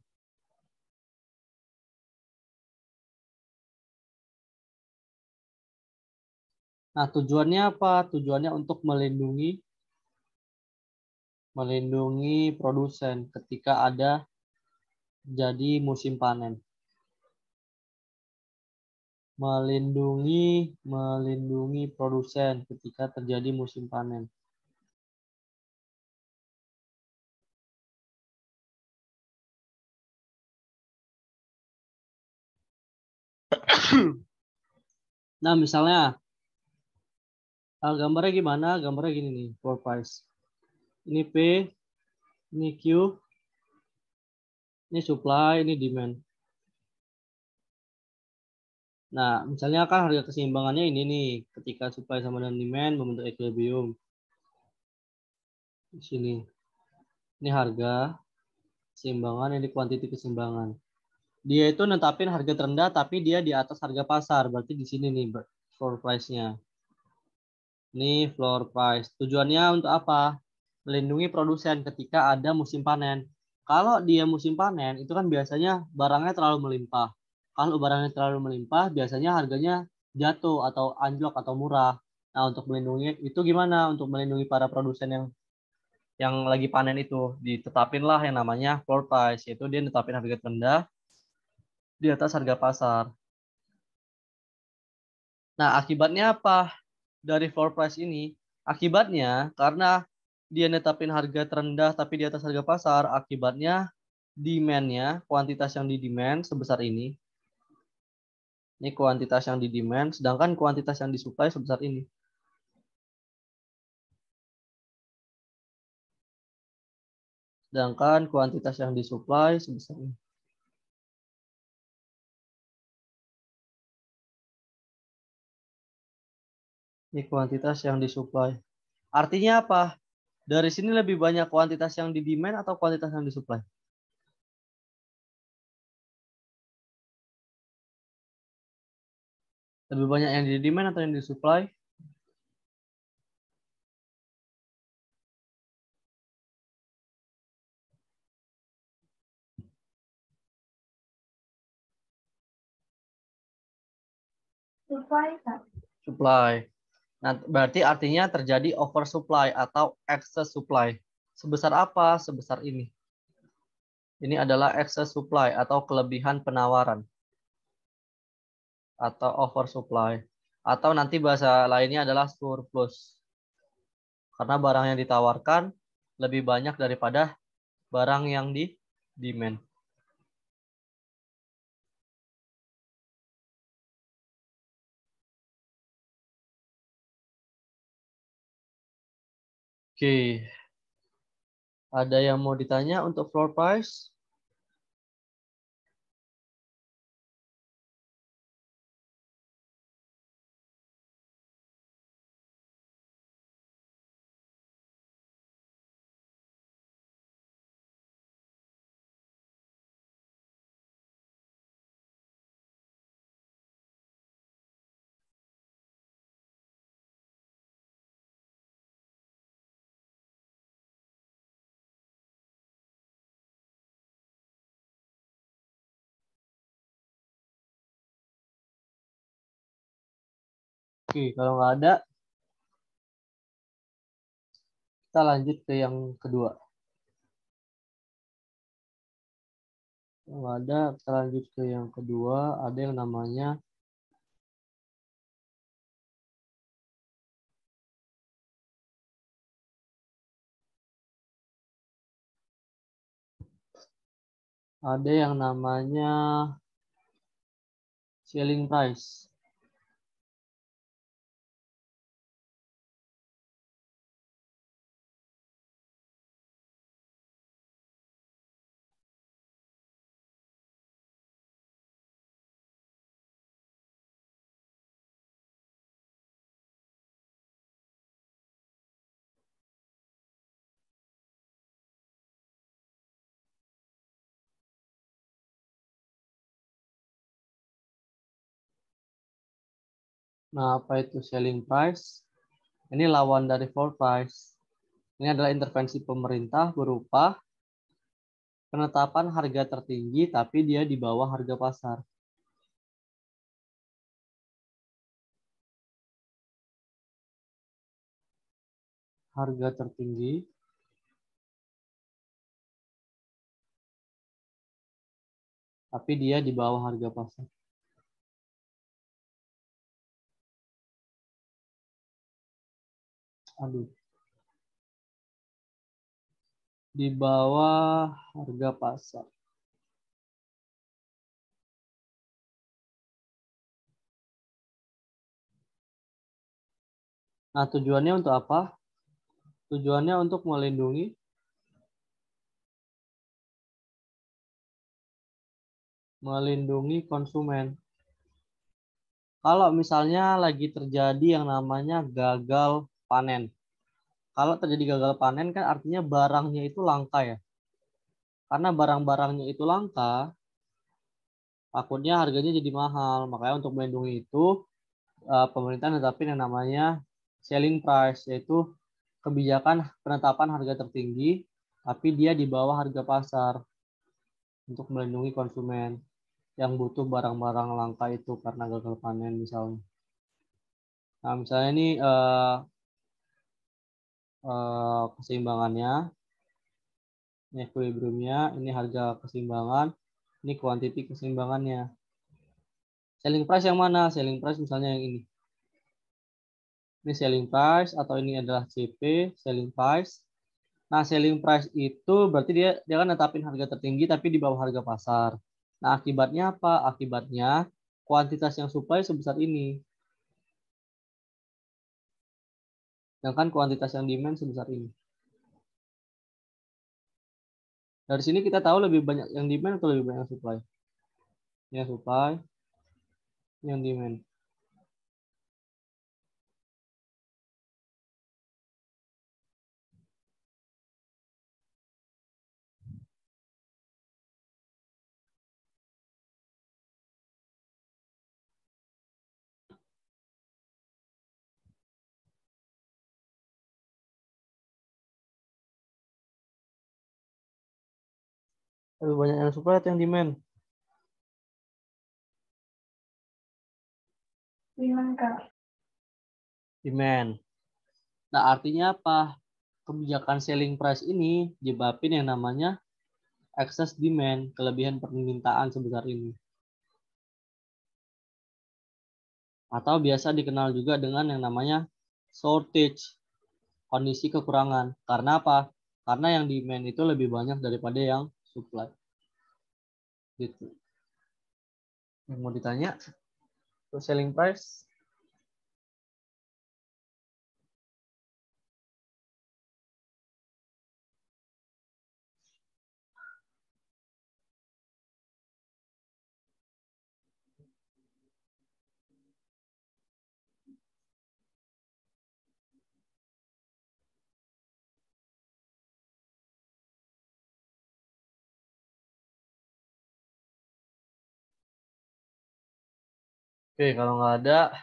Nah, tujuannya apa? Tujuannya untuk melindungi produsen ketika ada jadi musim panen. Melindungi produsen ketika terjadi musim panen. Nah, misalnya Gambarnya gimana? Gambarnya gini nih, floor price. Ini P, ini Q, ini supply, ini demand. Nah, misalnya kan harga keseimbangannya ini nih, ketika supply sama dengan demand membentuk equilibrium. Di sini. Ini harga keseimbangan, ini kuantiti keseimbangan. Dia itu netapin harga terendah tapi dia di atas harga pasar. Berarti di sini nih floor price-nya. Ini floor price. Tujuannya untuk apa? Melindungi produsen ketika ada musim panen. Kalau dia musim panen, itu kan biasanya barangnya terlalu melimpah. Kalau barangnya terlalu melimpah, biasanya harganya jatuh atau anjlok atau murah. Nah, untuk melindungi itu gimana? Untuk melindungi para produsen yang lagi panen itu, ditetapinlah yang namanya floor price, yaitu dia netapin harga terendah di atas harga pasar. Nah, akibatnya apa dari floor price ini? Akibatnya, karena dia netapin harga terendah tapi di atas harga pasar, akibatnya demand-nya, kuantitas yang di demand sebesar ini. Ini kuantitas yang di demand, sedangkan kuantitas yang di supply sebesar ini. Sedangkan kuantitas yang di supply sebesar ini. Ini kuantitas yang di supply. Artinya apa? Dari sini lebih banyak kuantitas yang di demand atau kuantitas yang di supply? Lebih banyak yang di demand atau yang di supply? Supply, Kak. Supply. Nah, berarti artinya terjadi oversupply atau excess supply. Sebesar apa? Sebesar ini. Ini adalah excess supply atau kelebihan penawaran. Atau oversupply. Atau nanti bahasa lainnya adalah surplus. Karena barang yang ditawarkan lebih banyak daripada barang yang di demand. Oke. Ada yang mau ditanya untuk floor price? Oke, kalau nggak ada, kita lanjut ke yang kedua. Kalau nggak ada, kita lanjut ke yang kedua. Ada yang namanya selling price. Nah, apa itu selling price? Ini lawan dari floor price. Ini adalah intervensi pemerintah berupa penetapan harga tertinggi tapi dia di bawah harga pasar. Harga tertinggi tapi dia di bawah harga pasar. Aduh. Di bawah harga pasar. Nah, tujuannya untuk apa? Tujuannya untuk melindungi konsumen. Kalau misalnya lagi terjadi yang namanya gagal panen. Kalau terjadi gagal panen kan artinya barangnya itu langka ya. Karena barang-barangnya itu langka, takutnya harganya jadi mahal. Makanya untuk melindungi itu, pemerintah netapin yang namanya selling price, yaitu kebijakan penetapan harga tertinggi, tapi dia di bawah harga pasar untuk melindungi konsumen yang butuh barang-barang langka itu karena gagal panen misalnya. Nah, misalnya ini keseimbangannya, ini equilibriumnya, ini harga keseimbangan, ini quantity keseimbangannya. Selling price yang mana? Selling price misalnya yang ini. Ini selling price atau ini adalah CP, selling price. Nah, selling price itu berarti dia kan netapin harga tertinggi tapi di bawah harga pasar. Nah, akibatnya apa? Akibatnya kuantitas yang supply sebesar ini. Sedangkan kuantitas yang demand sebesar ini. Dari sini kita tahu lebih banyak yang demand atau lebih banyak yang supply? Yang supply, yang demand. Lebih banyak yang supply atau yang demand? Demand, Kak. Demand. Nah, artinya apa? Kebijakan selling price ini nyebabin yang namanya excess demand, kelebihan permintaan sebesar ini. Atau biasa dikenal juga dengan yang namanya shortage, kondisi kekurangan. Karena apa? Karena yang demand itu lebih banyak daripada yang supply. Gitu. Yang mau ditanya? Untuk selling price? Oke, kalau nggak ada,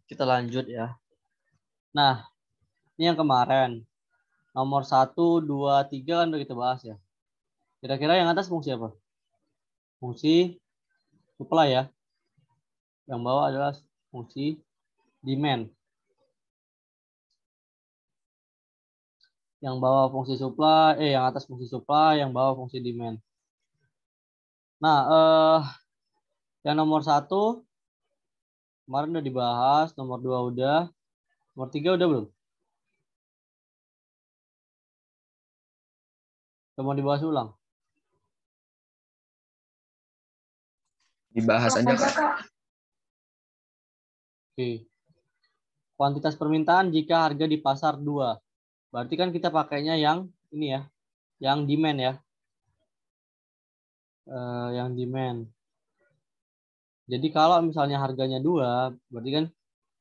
kita lanjut ya. Nah, ini yang kemarin. Nomor 1, 2, 3 kan udah kita bahas ya. Kira-kira yang atas fungsi apa? Fungsi supply ya. Yang bawah adalah fungsi demand. Yang bawah fungsi supply, yang atas fungsi supply, yang bawah fungsi demand. Nah, yang nomor 1 kemarin udah dibahas, nomor 2 udah, nomor 3 udah belum? Udah mau dibahas ulang? Dibahas aja, Kak. Oke. Kuantitas permintaan jika harga di pasar 2. Berarti kan kita pakainya yang ini ya, yang demand ya. Yang demand. Jadi kalau misalnya harganya 2, berarti kan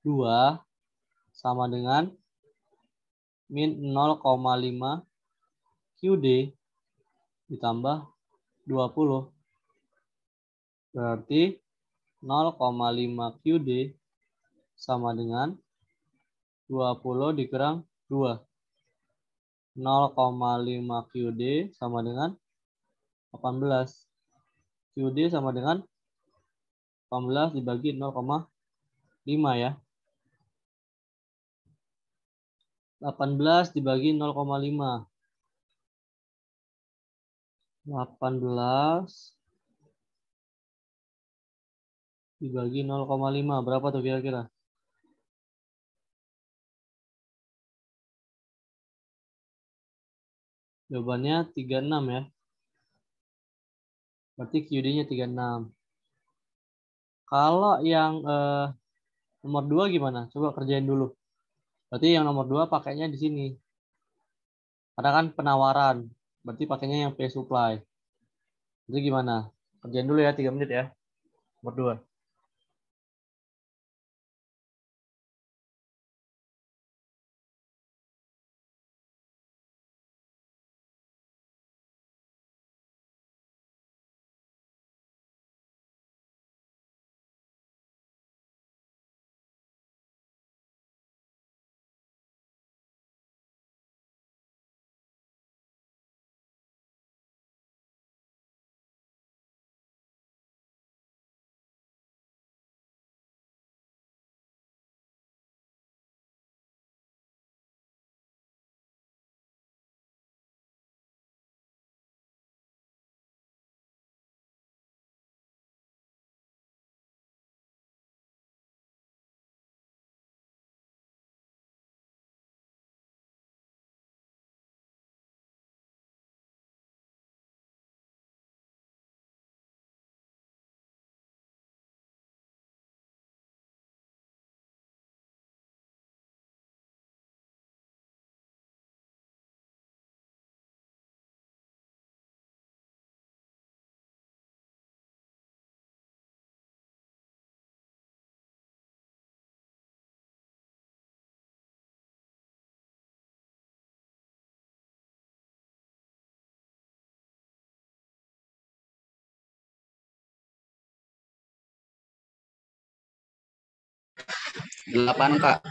2 sama dengan min 0,5 QD ditambah 20. Berarti 0,5 QD sama dengan 20 dikurang 2. 0,5 QD sama dengan 18. QD sama dengan 18 dibagi 0,5 ya. 18 dibagi 0,5. 18 dibagi 0,5. Berapa tuh kira-kira? Jawabannya 36 ya. Berarti QD-nya 36. Kalau yang Nomor 2 gimana? Coba kerjain dulu. Berarti yang nomor 2 pakainya di sini. Karena kan penawaran. Berarti pakainya yang pay supply. Itu gimana? Kerjain dulu ya 3 menit ya. Nomor 2. Delapan Kak.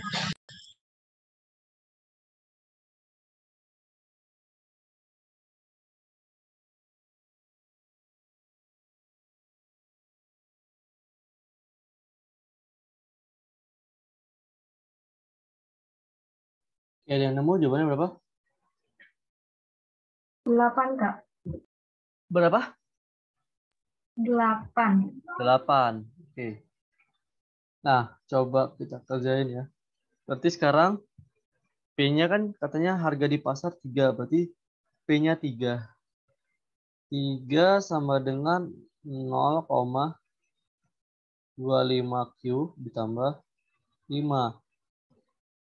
Ya, ada yang nemu jawabannya berapa? 8, Kak. Berapa? 8. 8. Oke. Nah, coba kita kerjain ya. Berarti sekarang P-nya kan katanya harga di pasar 3. Berarti P-nya 3. 3 sama dengan 0,25 Q ditambah 5.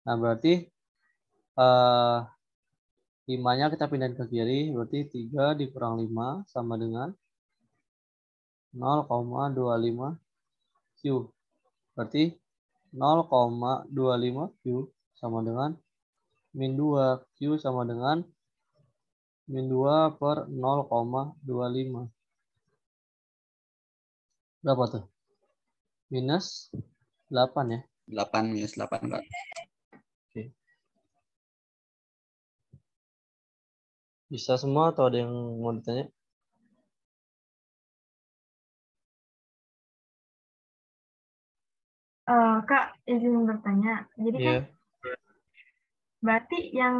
Nah, berarti 5-nya kita pindahin ke kiri. Berarti 3 dikurang 5 sama dengan 0,25 Q. Berarti 0,25 Q sama dengan min 2. Q sama dengan min 2 per 0,25. Berapa tuh? Minus 8 ya. 8 minus 8 Kak. Oke. Bisa semua atau ada yang mau ditanya? Kak, izin bertanya. Jadi kan Iya. berarti yang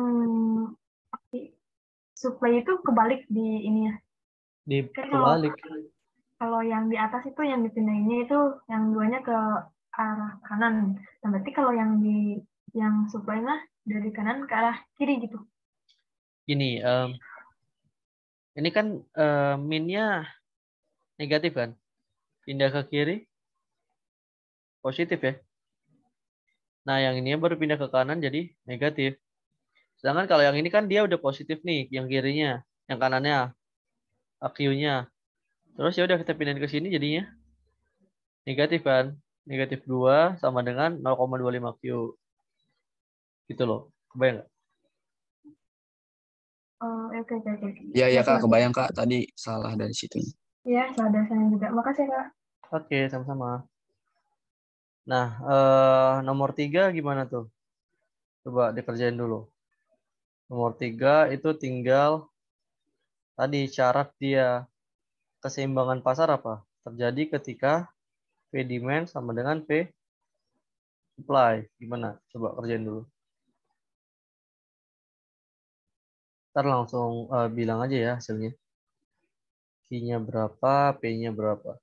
supply itu kebalik di ini ya. Kan Kebalik. kalau yang di atas itu yang dipindahinnya itu yang duanya ke arah kanan. Nah, berarti kalau yang supply mah dari kanan ke arah kiri gitu. Gini, ini kan minnya negatif kan? Pindah ke kiri, positif ya. Nah, yang ini baru pindah ke kanan jadi negatif. Sedangkan kalau yang ini kan dia udah positif nih, yang kirinya, yang kanannya, Q-nya. Terus ya udah kita pindahin ke sini jadinya negatif kan? Negatif 2 sama dengan 0,25 Q. Gitu loh. Kebayang nggak? Oh, oke, oke, oke. Iya ya Kak, Ngerti. kebayang Kak, tadi salah dari situ. Iya, sadar saya juga. Makasih, Kak. Oke, sama-sama. Nah, nomor 3 gimana tuh? Coba dikerjain dulu. Nomor 3 itu tinggal tadi syarat dia keseimbangan pasar apa? Terjadi ketika P demand sama dengan P supply. Gimana? Coba kerjain dulu. Ntar langsung bilang aja ya hasilnya. Q-nya berapa, P-nya berapa.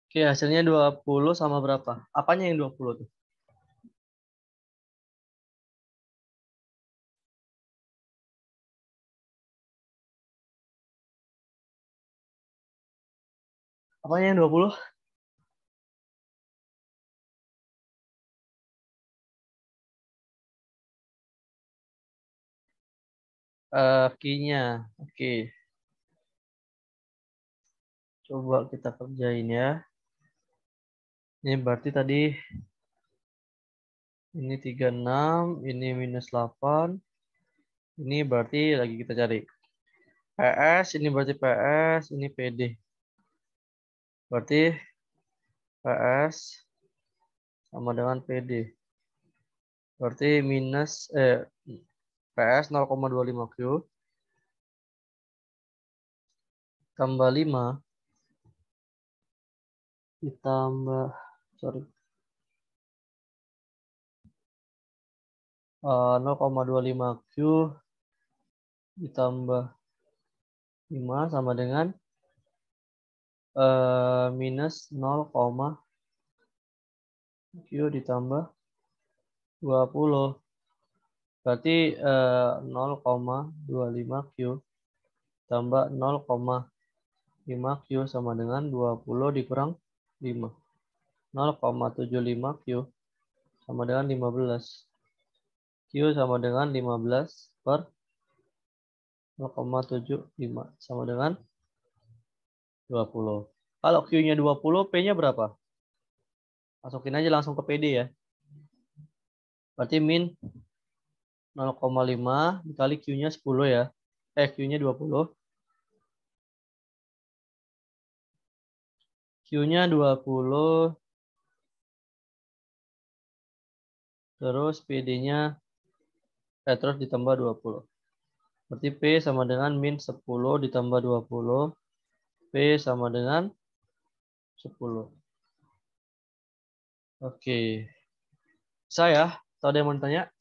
Oke, hasilnya 20 sama berapa? Apanya yang 20 tuh? Apanya yang 20? Q-nya. Oke. Coba kita kerjain ya. Ini berarti tadi ini 36, ini minus 8. Ini berarti lagi kita cari. PS, ini berarti PS, ini PD. Berarti PS sama dengan PD. Berarti minus PS 0,25 Q tambah 5 ditambah 0,25 Q ditambah 5 sama dengan minus 0, Q ditambah 20. Berarti 0,25 Q tambah 0,5 Q sama dengan 20 dikurang 5. 0,75 Q sama dengan 15. Q sama dengan 15 per 0,75 sama dengan 20. Kalau Q-nya 20, P-nya berapa? Masukin aja langsung ke PD ya. Berarti min 0,5 dikali Q-nya 10 ya. Q-nya 20. Q-nya 20. Terus PD-nya terus ditambah 20. Berarti P sama dengan min 10 ditambah 20. P sama dengan 10. Oke. Saya, atau ada yang mau tanya?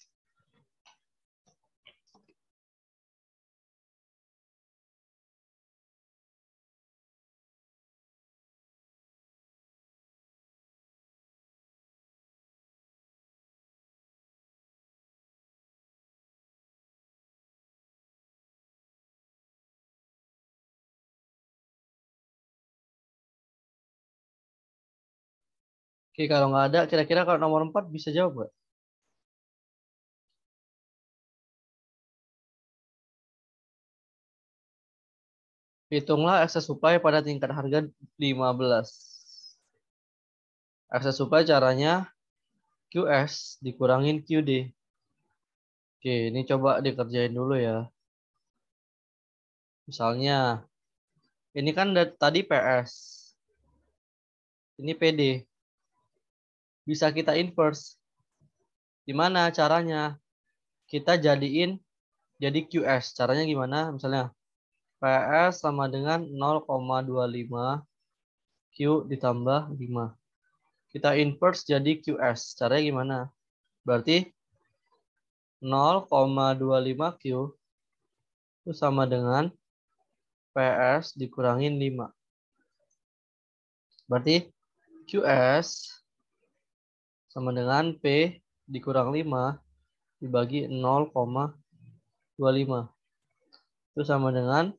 Oke, kalau nggak ada, kira-kira kalau nomor 4 bisa jawab nggak? Hitunglah excess supply pada tingkat harga 15. Excess supply caranya QS dikurangin QD. Oke, ini coba dikerjain dulu ya. Misalnya, ini kan tadi PS. Ini PD. Bisa kita inverse. Gimana caranya? Kita jadiin jadi QS. Caranya gimana? Misalnya, PS sama dengan 0,25 Q ditambah 5. Kita inverse jadi QS. Caranya gimana? Berarti 0,25 Q itu sama dengan PS dikurangin 5. Berarti QS sama dengan P dikurang 5 dibagi 0,25. Itu sama dengan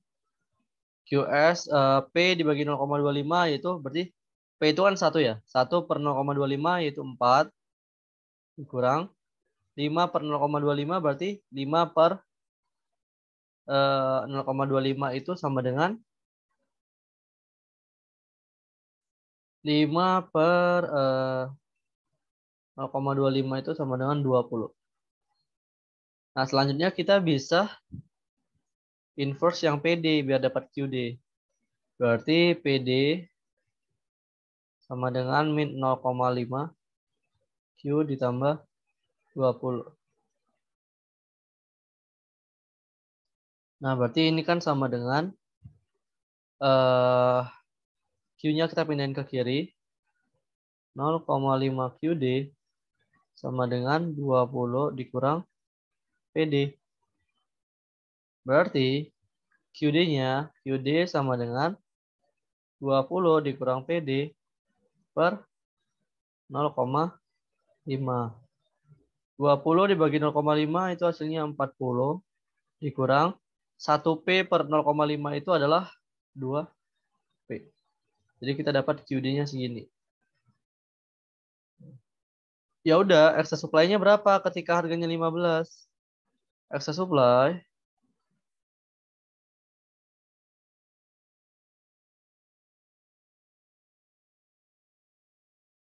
QS P dibagi 0,25 yaitu berarti P itu kan 1 ya. 1 per 0,25 yaitu 4 dikurang 5 per 0,25 berarti 5 per 0,25 itu sama dengan 5 per 0,25 itu sama dengan 20. Nah, selanjutnya kita bisa inverse yang PD biar dapat QD. Berarti PD sama dengan min 0,5 Q ditambah 20. Nah, berarti ini kan sama dengan Q-nya kita pindahin ke kiri. 0,5 QD sama dengan 20 dikurang PD. Berarti QD sama dengan 20 dikurang PD per 0,5. 20 dibagi 0,5 itu hasilnya 40 dikurang 1P per 0,5 itu adalah 2P. Jadi kita dapat QD-nya segini. Ya udah, excess supply-nya berapa ketika harganya 15? Excess supply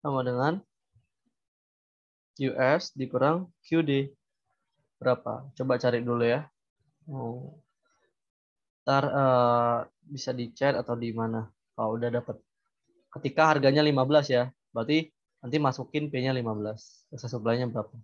sama dengan US dikurang QD. Berapa? Coba cari dulu ya. Ntar bisa di chat atau di mana. Kalau udah dapat. Ketika harganya 15 ya. Berarti nanti masukin P-nya 15. Excess supply-nya berapa?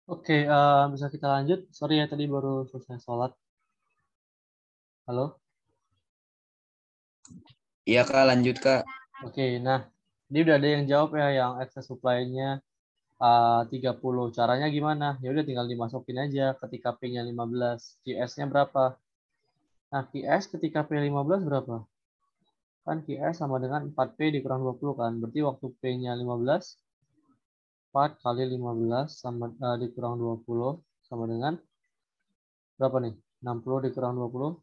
Oke, bisa kita lanjut. Sorry ya, tadi baru selesai sholat. Halo? Iya Kak, lanjut Kak. Oke, nah, ini udah ada yang jawab ya, yang excess supply-nya 30. Caranya gimana? Ya udah tinggal dimasukin aja ketika P-nya 15. QS-nya berapa? Nah, QS ketika P15 berapa? Kan QS sama dengan 4P dikurang 20 kan. Berarti waktu P-nya 15, 4 kali 15 sama dikurang 20 sama dengan berapa nih? 60 dikurang 20,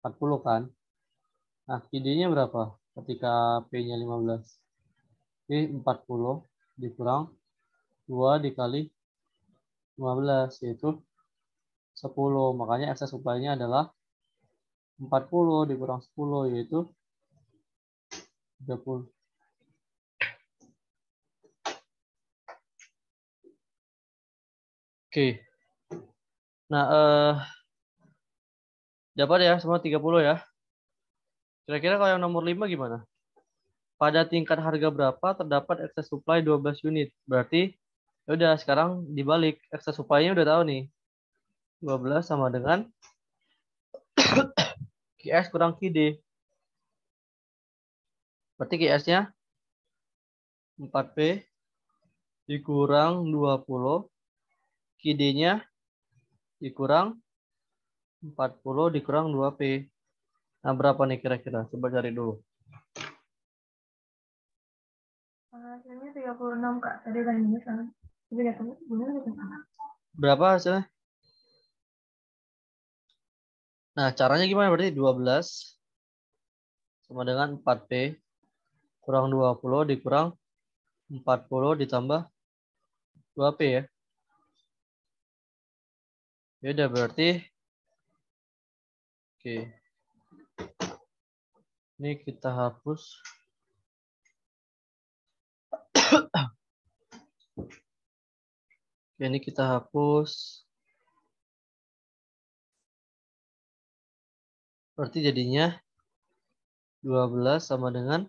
40 kan. Nah, QD-nya berapa ketika P-nya 15? Jadi 40 dikurang 2 dikali 15 yaitu 10. Makanya excess supply-nya adalah 40 dikurang 10 yaitu 30. Oke. Nah, dapat ya semua 30 ya. Kira-kira kalau yang nomor 5 gimana? Pada tingkat harga berapa terdapat excess supply 12 unit? Berarti ya udah sekarang dibalik excess supply-nya udah tahu nih. 12 sama dengan QS kurang QD. Berarti QS-nya 4P dikurang 20. QD-nya dikurang 40 dikurang 2P. Nah, berapa nih kira-kira? Coba cari dulu. Hasilnya 36 Kak. Tadi tanya sama. Tapi nggak tahu benar atau salah. Berapa hasilnya? Nah, caranya gimana? Berarti 12 sama dengan 4P kurang 20 dikurang 40 ditambah 2P ya. Ya udah berarti oke. Ini kita hapus. Oke, ini kita hapus. Berarti jadinya 12 sama dengan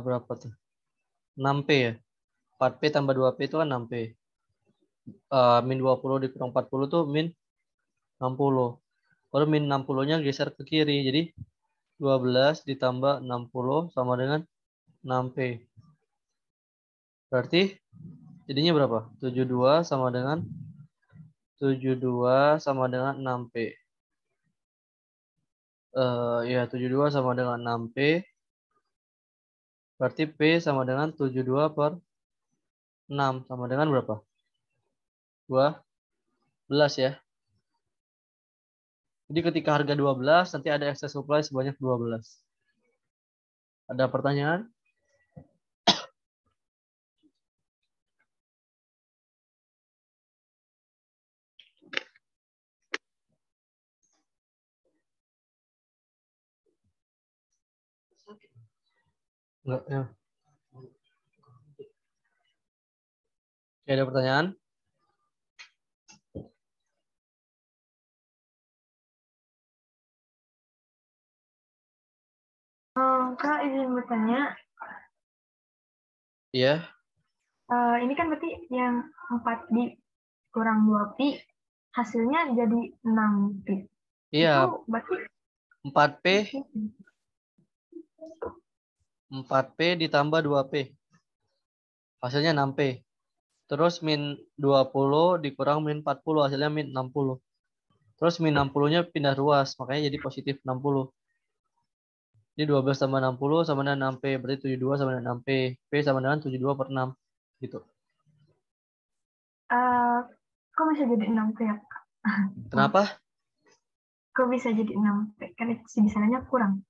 berapa tuh? 6P ya. 4P tambah 2P itu kan 6P. Min 20 dikurang 40 tuh min 60. Baru min 60-nya geser ke kiri. Jadi 12 ditambah 60 sama dengan 6P. Berarti jadinya berapa? 72 sama dengan 6P. Ya 72 sama dengan 6P. Berarti P sama dengan 72 per 6 sama dengan berapa? 12 ya. Jadi ketika harga 12 nanti ada excess supply sebanyak 12. Ada pertanyaan? Enggak ya. Oke, ada pertanyaan? Kak izin bertanya. Iya. Ini kan berarti yang 4 di kurang 2 pi hasilnya jadi 6 pi. Iya, Itu berarti 4P 4P ditambah 2P. Hasilnya 6P. Terus min 20 dikurang min 40 hasilnya min 60. Terus min 60-nya pindah ruas, makanya jadi positif 60. Jadi 12 tambah 60 sama dengan 6P, berarti 72 sama dengan 6P. P sama dengan 72 per 6. Gitu. kok bisa jadi 6 pi ya? Kenapa? Kok bisa jadi 6 pi? Kan itu di sananya kurang.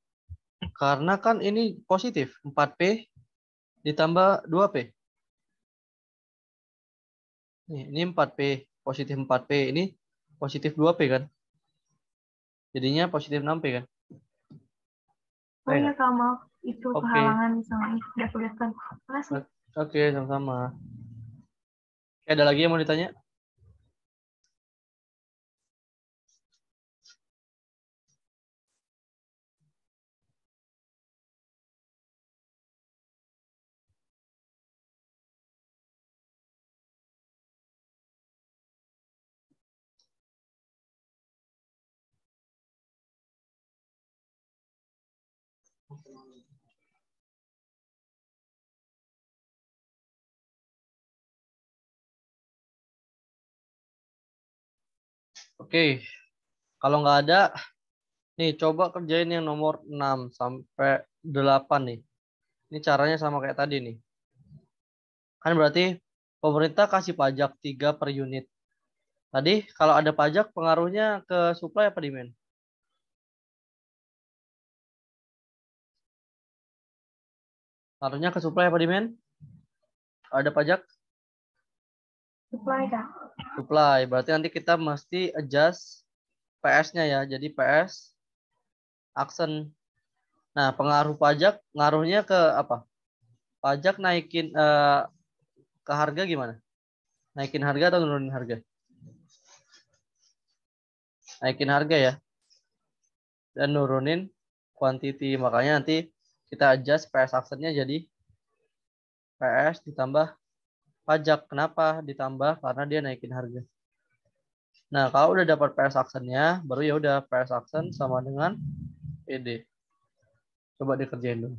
Karena kan ini positif. 4P ditambah 2P. Ini 4P, positif 4P. Ini positif 2P kan? Jadinya positif 6P kan? Oh iya Kak, maaf. Itu Oke. kehalangan sama ini. Udah kelihatan. Makasih. Oke, sama-sama. Oke, ada lagi yang mau ditanya? Oke, kalau nggak ada, nih coba kerjain yang nomor 6 sampai 8 nih. Ini caranya sama kayak tadi nih. Kan berarti pemerintah kasih pajak 3 per unit. Tadi kalau ada pajak pengaruhnya ke supply apa demand? Pengaruhnya ke supply apa demand? Kalau ada pajak? Supply, Kak. Supply. Berarti nanti kita mesti adjust PS-nya ya. Jadi PS aksen. Nah, pengaruh pajak ngaruhnya ke apa? Pajak naikin ke harga gimana? Naikin harga atau nurunin harga? Naikin harga ya. Dan nurunin quantity. Makanya nanti kita adjust PS aksennya jadi PS ditambah pajak. Kenapa ditambah? Karena dia naikin harga. Nah, kalau udah dapat PS aksennya, baru ya udah PS aksen sama dengan PD. Coba dikerjain dulu.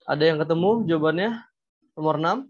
Ada yang ketemu jawabannya? Nomor 6?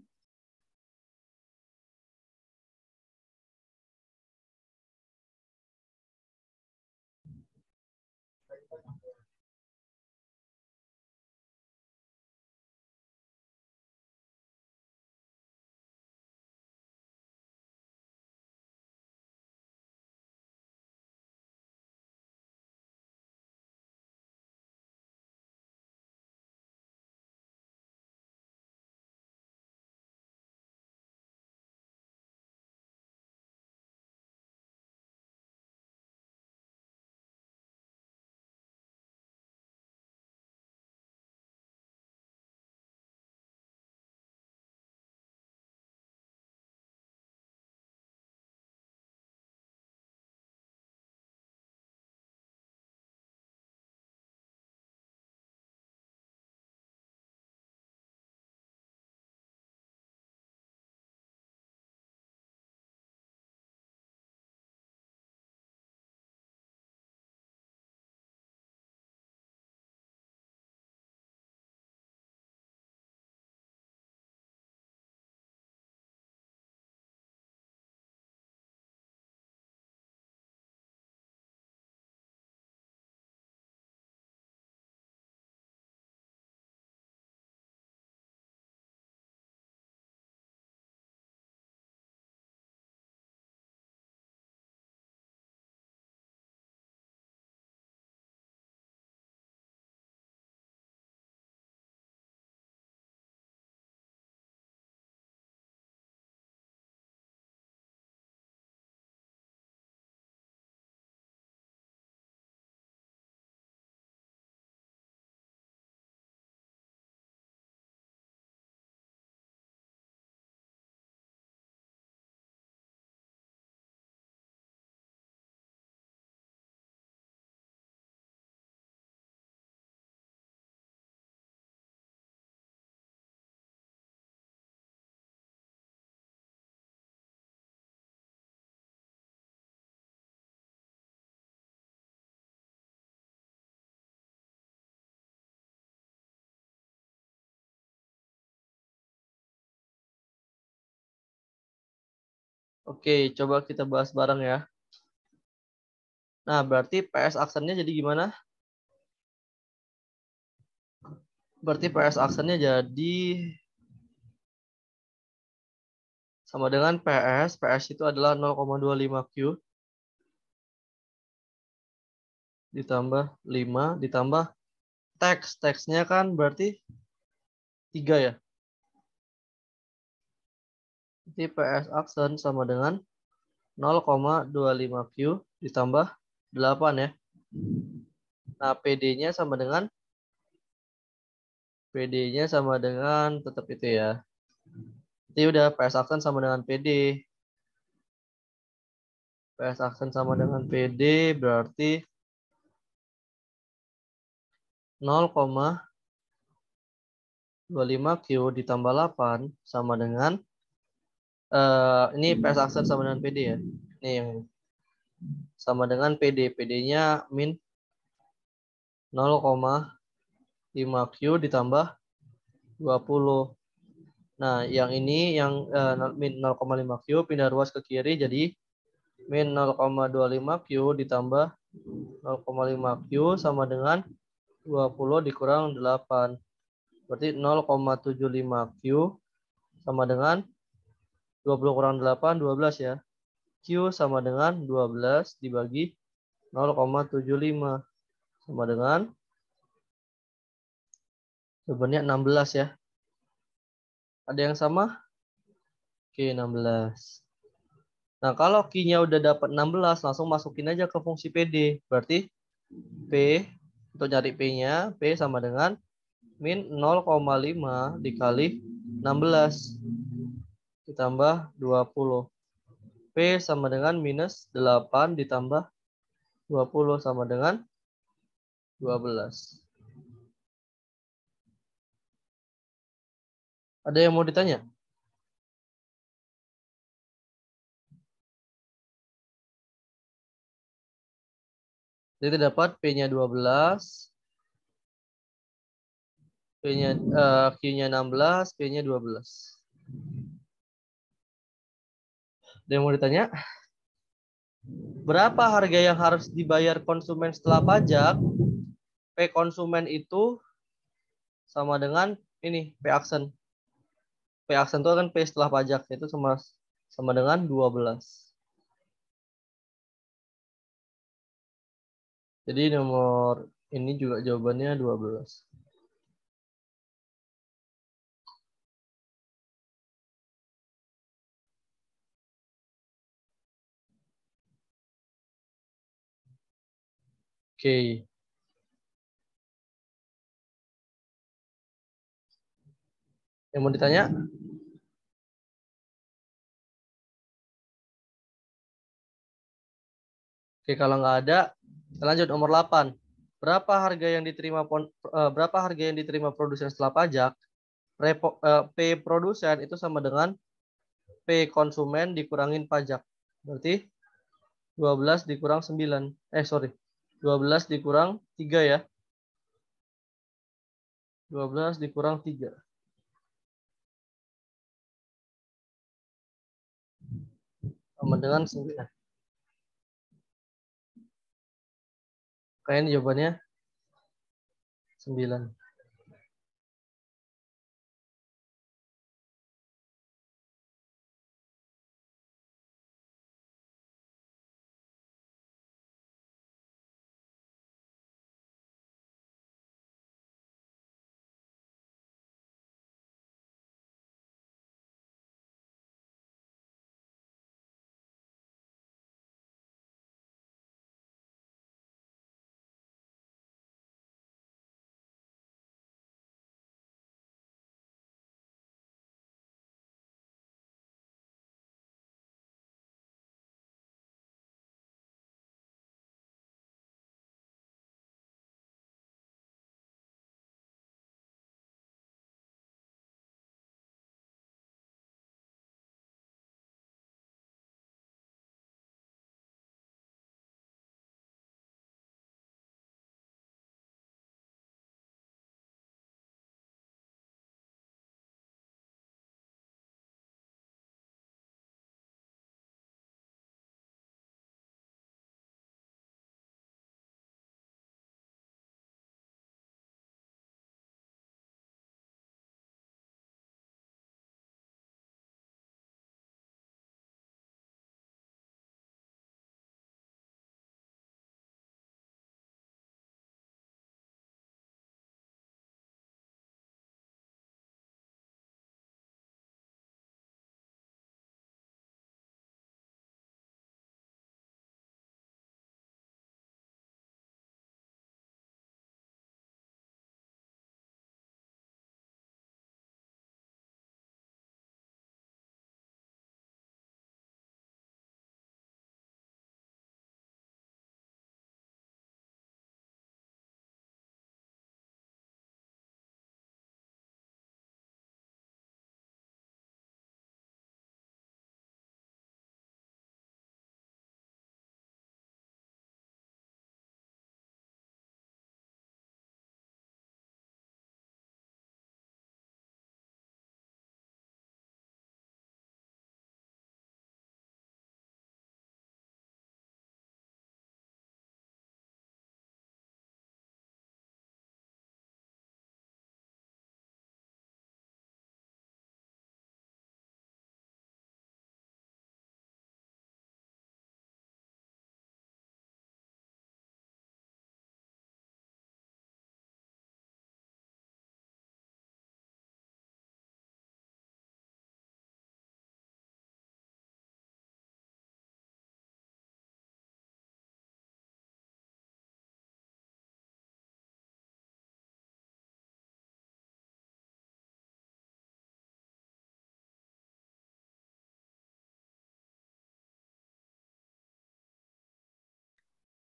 Oke, coba kita bahas bareng ya. Nah, berarti PS aksennya jadi gimana? Berarti PS aksennya jadi sama dengan PS itu adalah 0,25Q ditambah 5 ditambah teksnya kan berarti 3 ya. Jadi PS aksen sama dengan 0,25Q ditambah 8 ya. Nah, PD-nya sama dengan tetap itu ya. Jadi udah PS aksen sama dengan PD. PS aksen sama dengan PD berarti 0,25Q ditambah 8 sama dengan ini PS aksen sama dengan PD ya. Ini yang sama dengan PD. PD-nya min 0,5Q ditambah 20. Nah, yang ini yang min 0,5Q pindah ruas ke kiri jadi min 0,25Q ditambah 0,5Q sama dengan 20 dikurang 8. Berarti 0,75Q sama dengan 20 kurang 8, 12 ya. Q sama dengan 12 dibagi 0,75 sama dengan sebenarnya 16 ya. Ada yang sama? Oke, 16. Nah, kalau Q-nya udah dapat 16, langsung masukin aja ke fungsi PD. Berarti P, untuk nyari P-nya, P sama dengan min 0,5 dikali 16 ditambah 20. P sama dengan minus 8 ditambah 20 sama dengan 12. Ada yang mau ditanya? Jadi dapat P-nya 12 P-nya Q-nya 16, P-nya 12. Ada yang mau ditanya? Berapa harga yang harus dibayar konsumen setelah pajak? P konsumen itu sama dengan ini P aksen. P aksen itu kan P setelah pajak, itu sama dengan 12. Jadi nomor ini juga jawabannya 12. Oke. Yang mau ditanya? Oke, kalau nggak ada, kita lanjut nomor 8. Berapa harga yang diterima produsen setelah pajak? P produsen itu sama dengan P konsumen dikurangin pajak. Berarti 12 dikurang 9. 12 dikurang 3 ya. 12 dikurang 3. Sama dengan 9. Kayaknya jawabannya 9.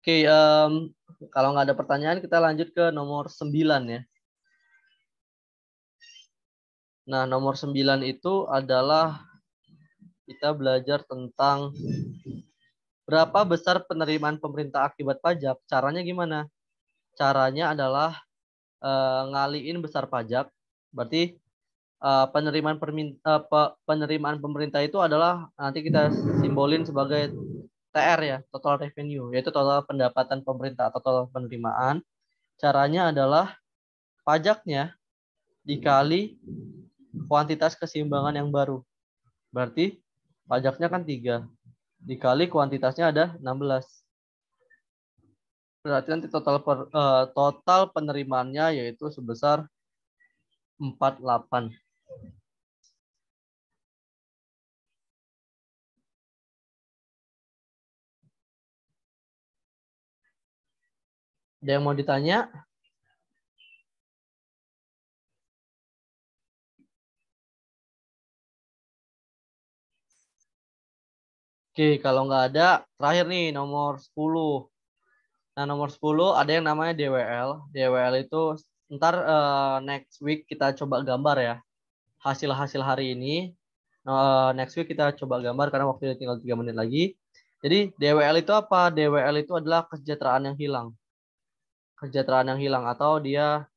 Oke, kalau nggak ada pertanyaan, kita lanjut ke nomor 9 ya. Nah, nomor 9 itu adalah kita belajar tentang berapa besar penerimaan pemerintah akibat pajak. Caranya gimana? Caranya adalah ngaliin besar pajak, berarti penerimaan pemerintah itu adalah nanti kita simbolin sebagai TR ya, total revenue, yaitu total pendapatan pemerintah atau total penerimaan. Caranya adalah pajaknya dikali kuantitas keseimbangan yang baru. Berarti pajaknya kan 3. Dikali kuantitasnya ada 16. Berarti nanti total penerimaannya yaitu sebesar 48. Ada yang mau ditanya? Oke, kalau nggak ada, terakhir nih nomor 10. Nah, nomor 10 ada yang namanya DWL. DWL itu ntar next week kita coba gambar ya. Hasil-hasil hari ini. Next week kita coba gambar karena waktunya tinggal 3 menit lagi. Jadi DWL itu apa? DWL itu adalah kesejahteraan yang hilang. Kesejahteraan yang hilang atau dia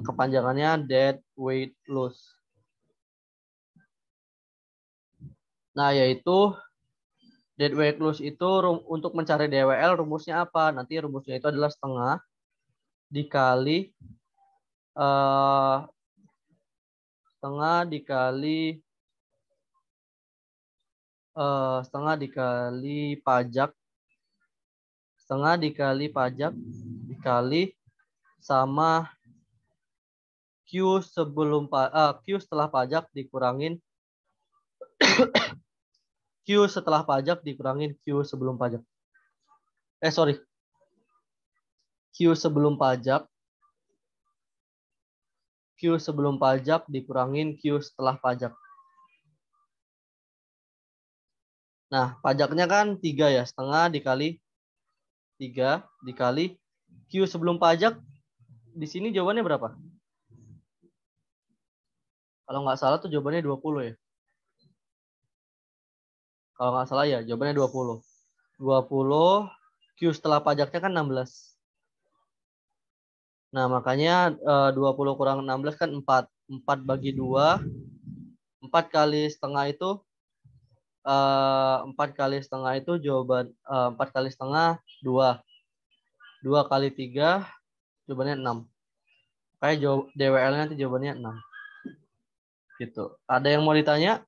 kepanjangannya dead weight loss. Nah, yaitu dead weight loss itu untuk mencari DWL rumusnya apa? Nanti rumusnya itu adalah setengah dikali pajak dikali sama Q setelah pajak dikurangin Q setelah pajak dikurangin Q sebelum pajak. Q sebelum pajak dikurangin Q setelah pajak. Nah, pajaknya kan 3 ya, setengah dikali 3 dikali Q sebelum pajak. Di sini jawabannya berapa? Kalau nggak salah tuh jawabannya 20 ya. Kalau nggak salah ya, jawabannya 20. 20, Q setelah pajaknya kan 16. Nah, makanya 20 kurang 16 kan 4. 4 bagi 2. 4 kali setengah itu 4 kali setengah itu jawaban 4 kali setengah 2. 2 kali 3 jawabannya 6. Kayak DWL-nya nanti jawabannya 6. Gitu. Ada yang mau ditanya?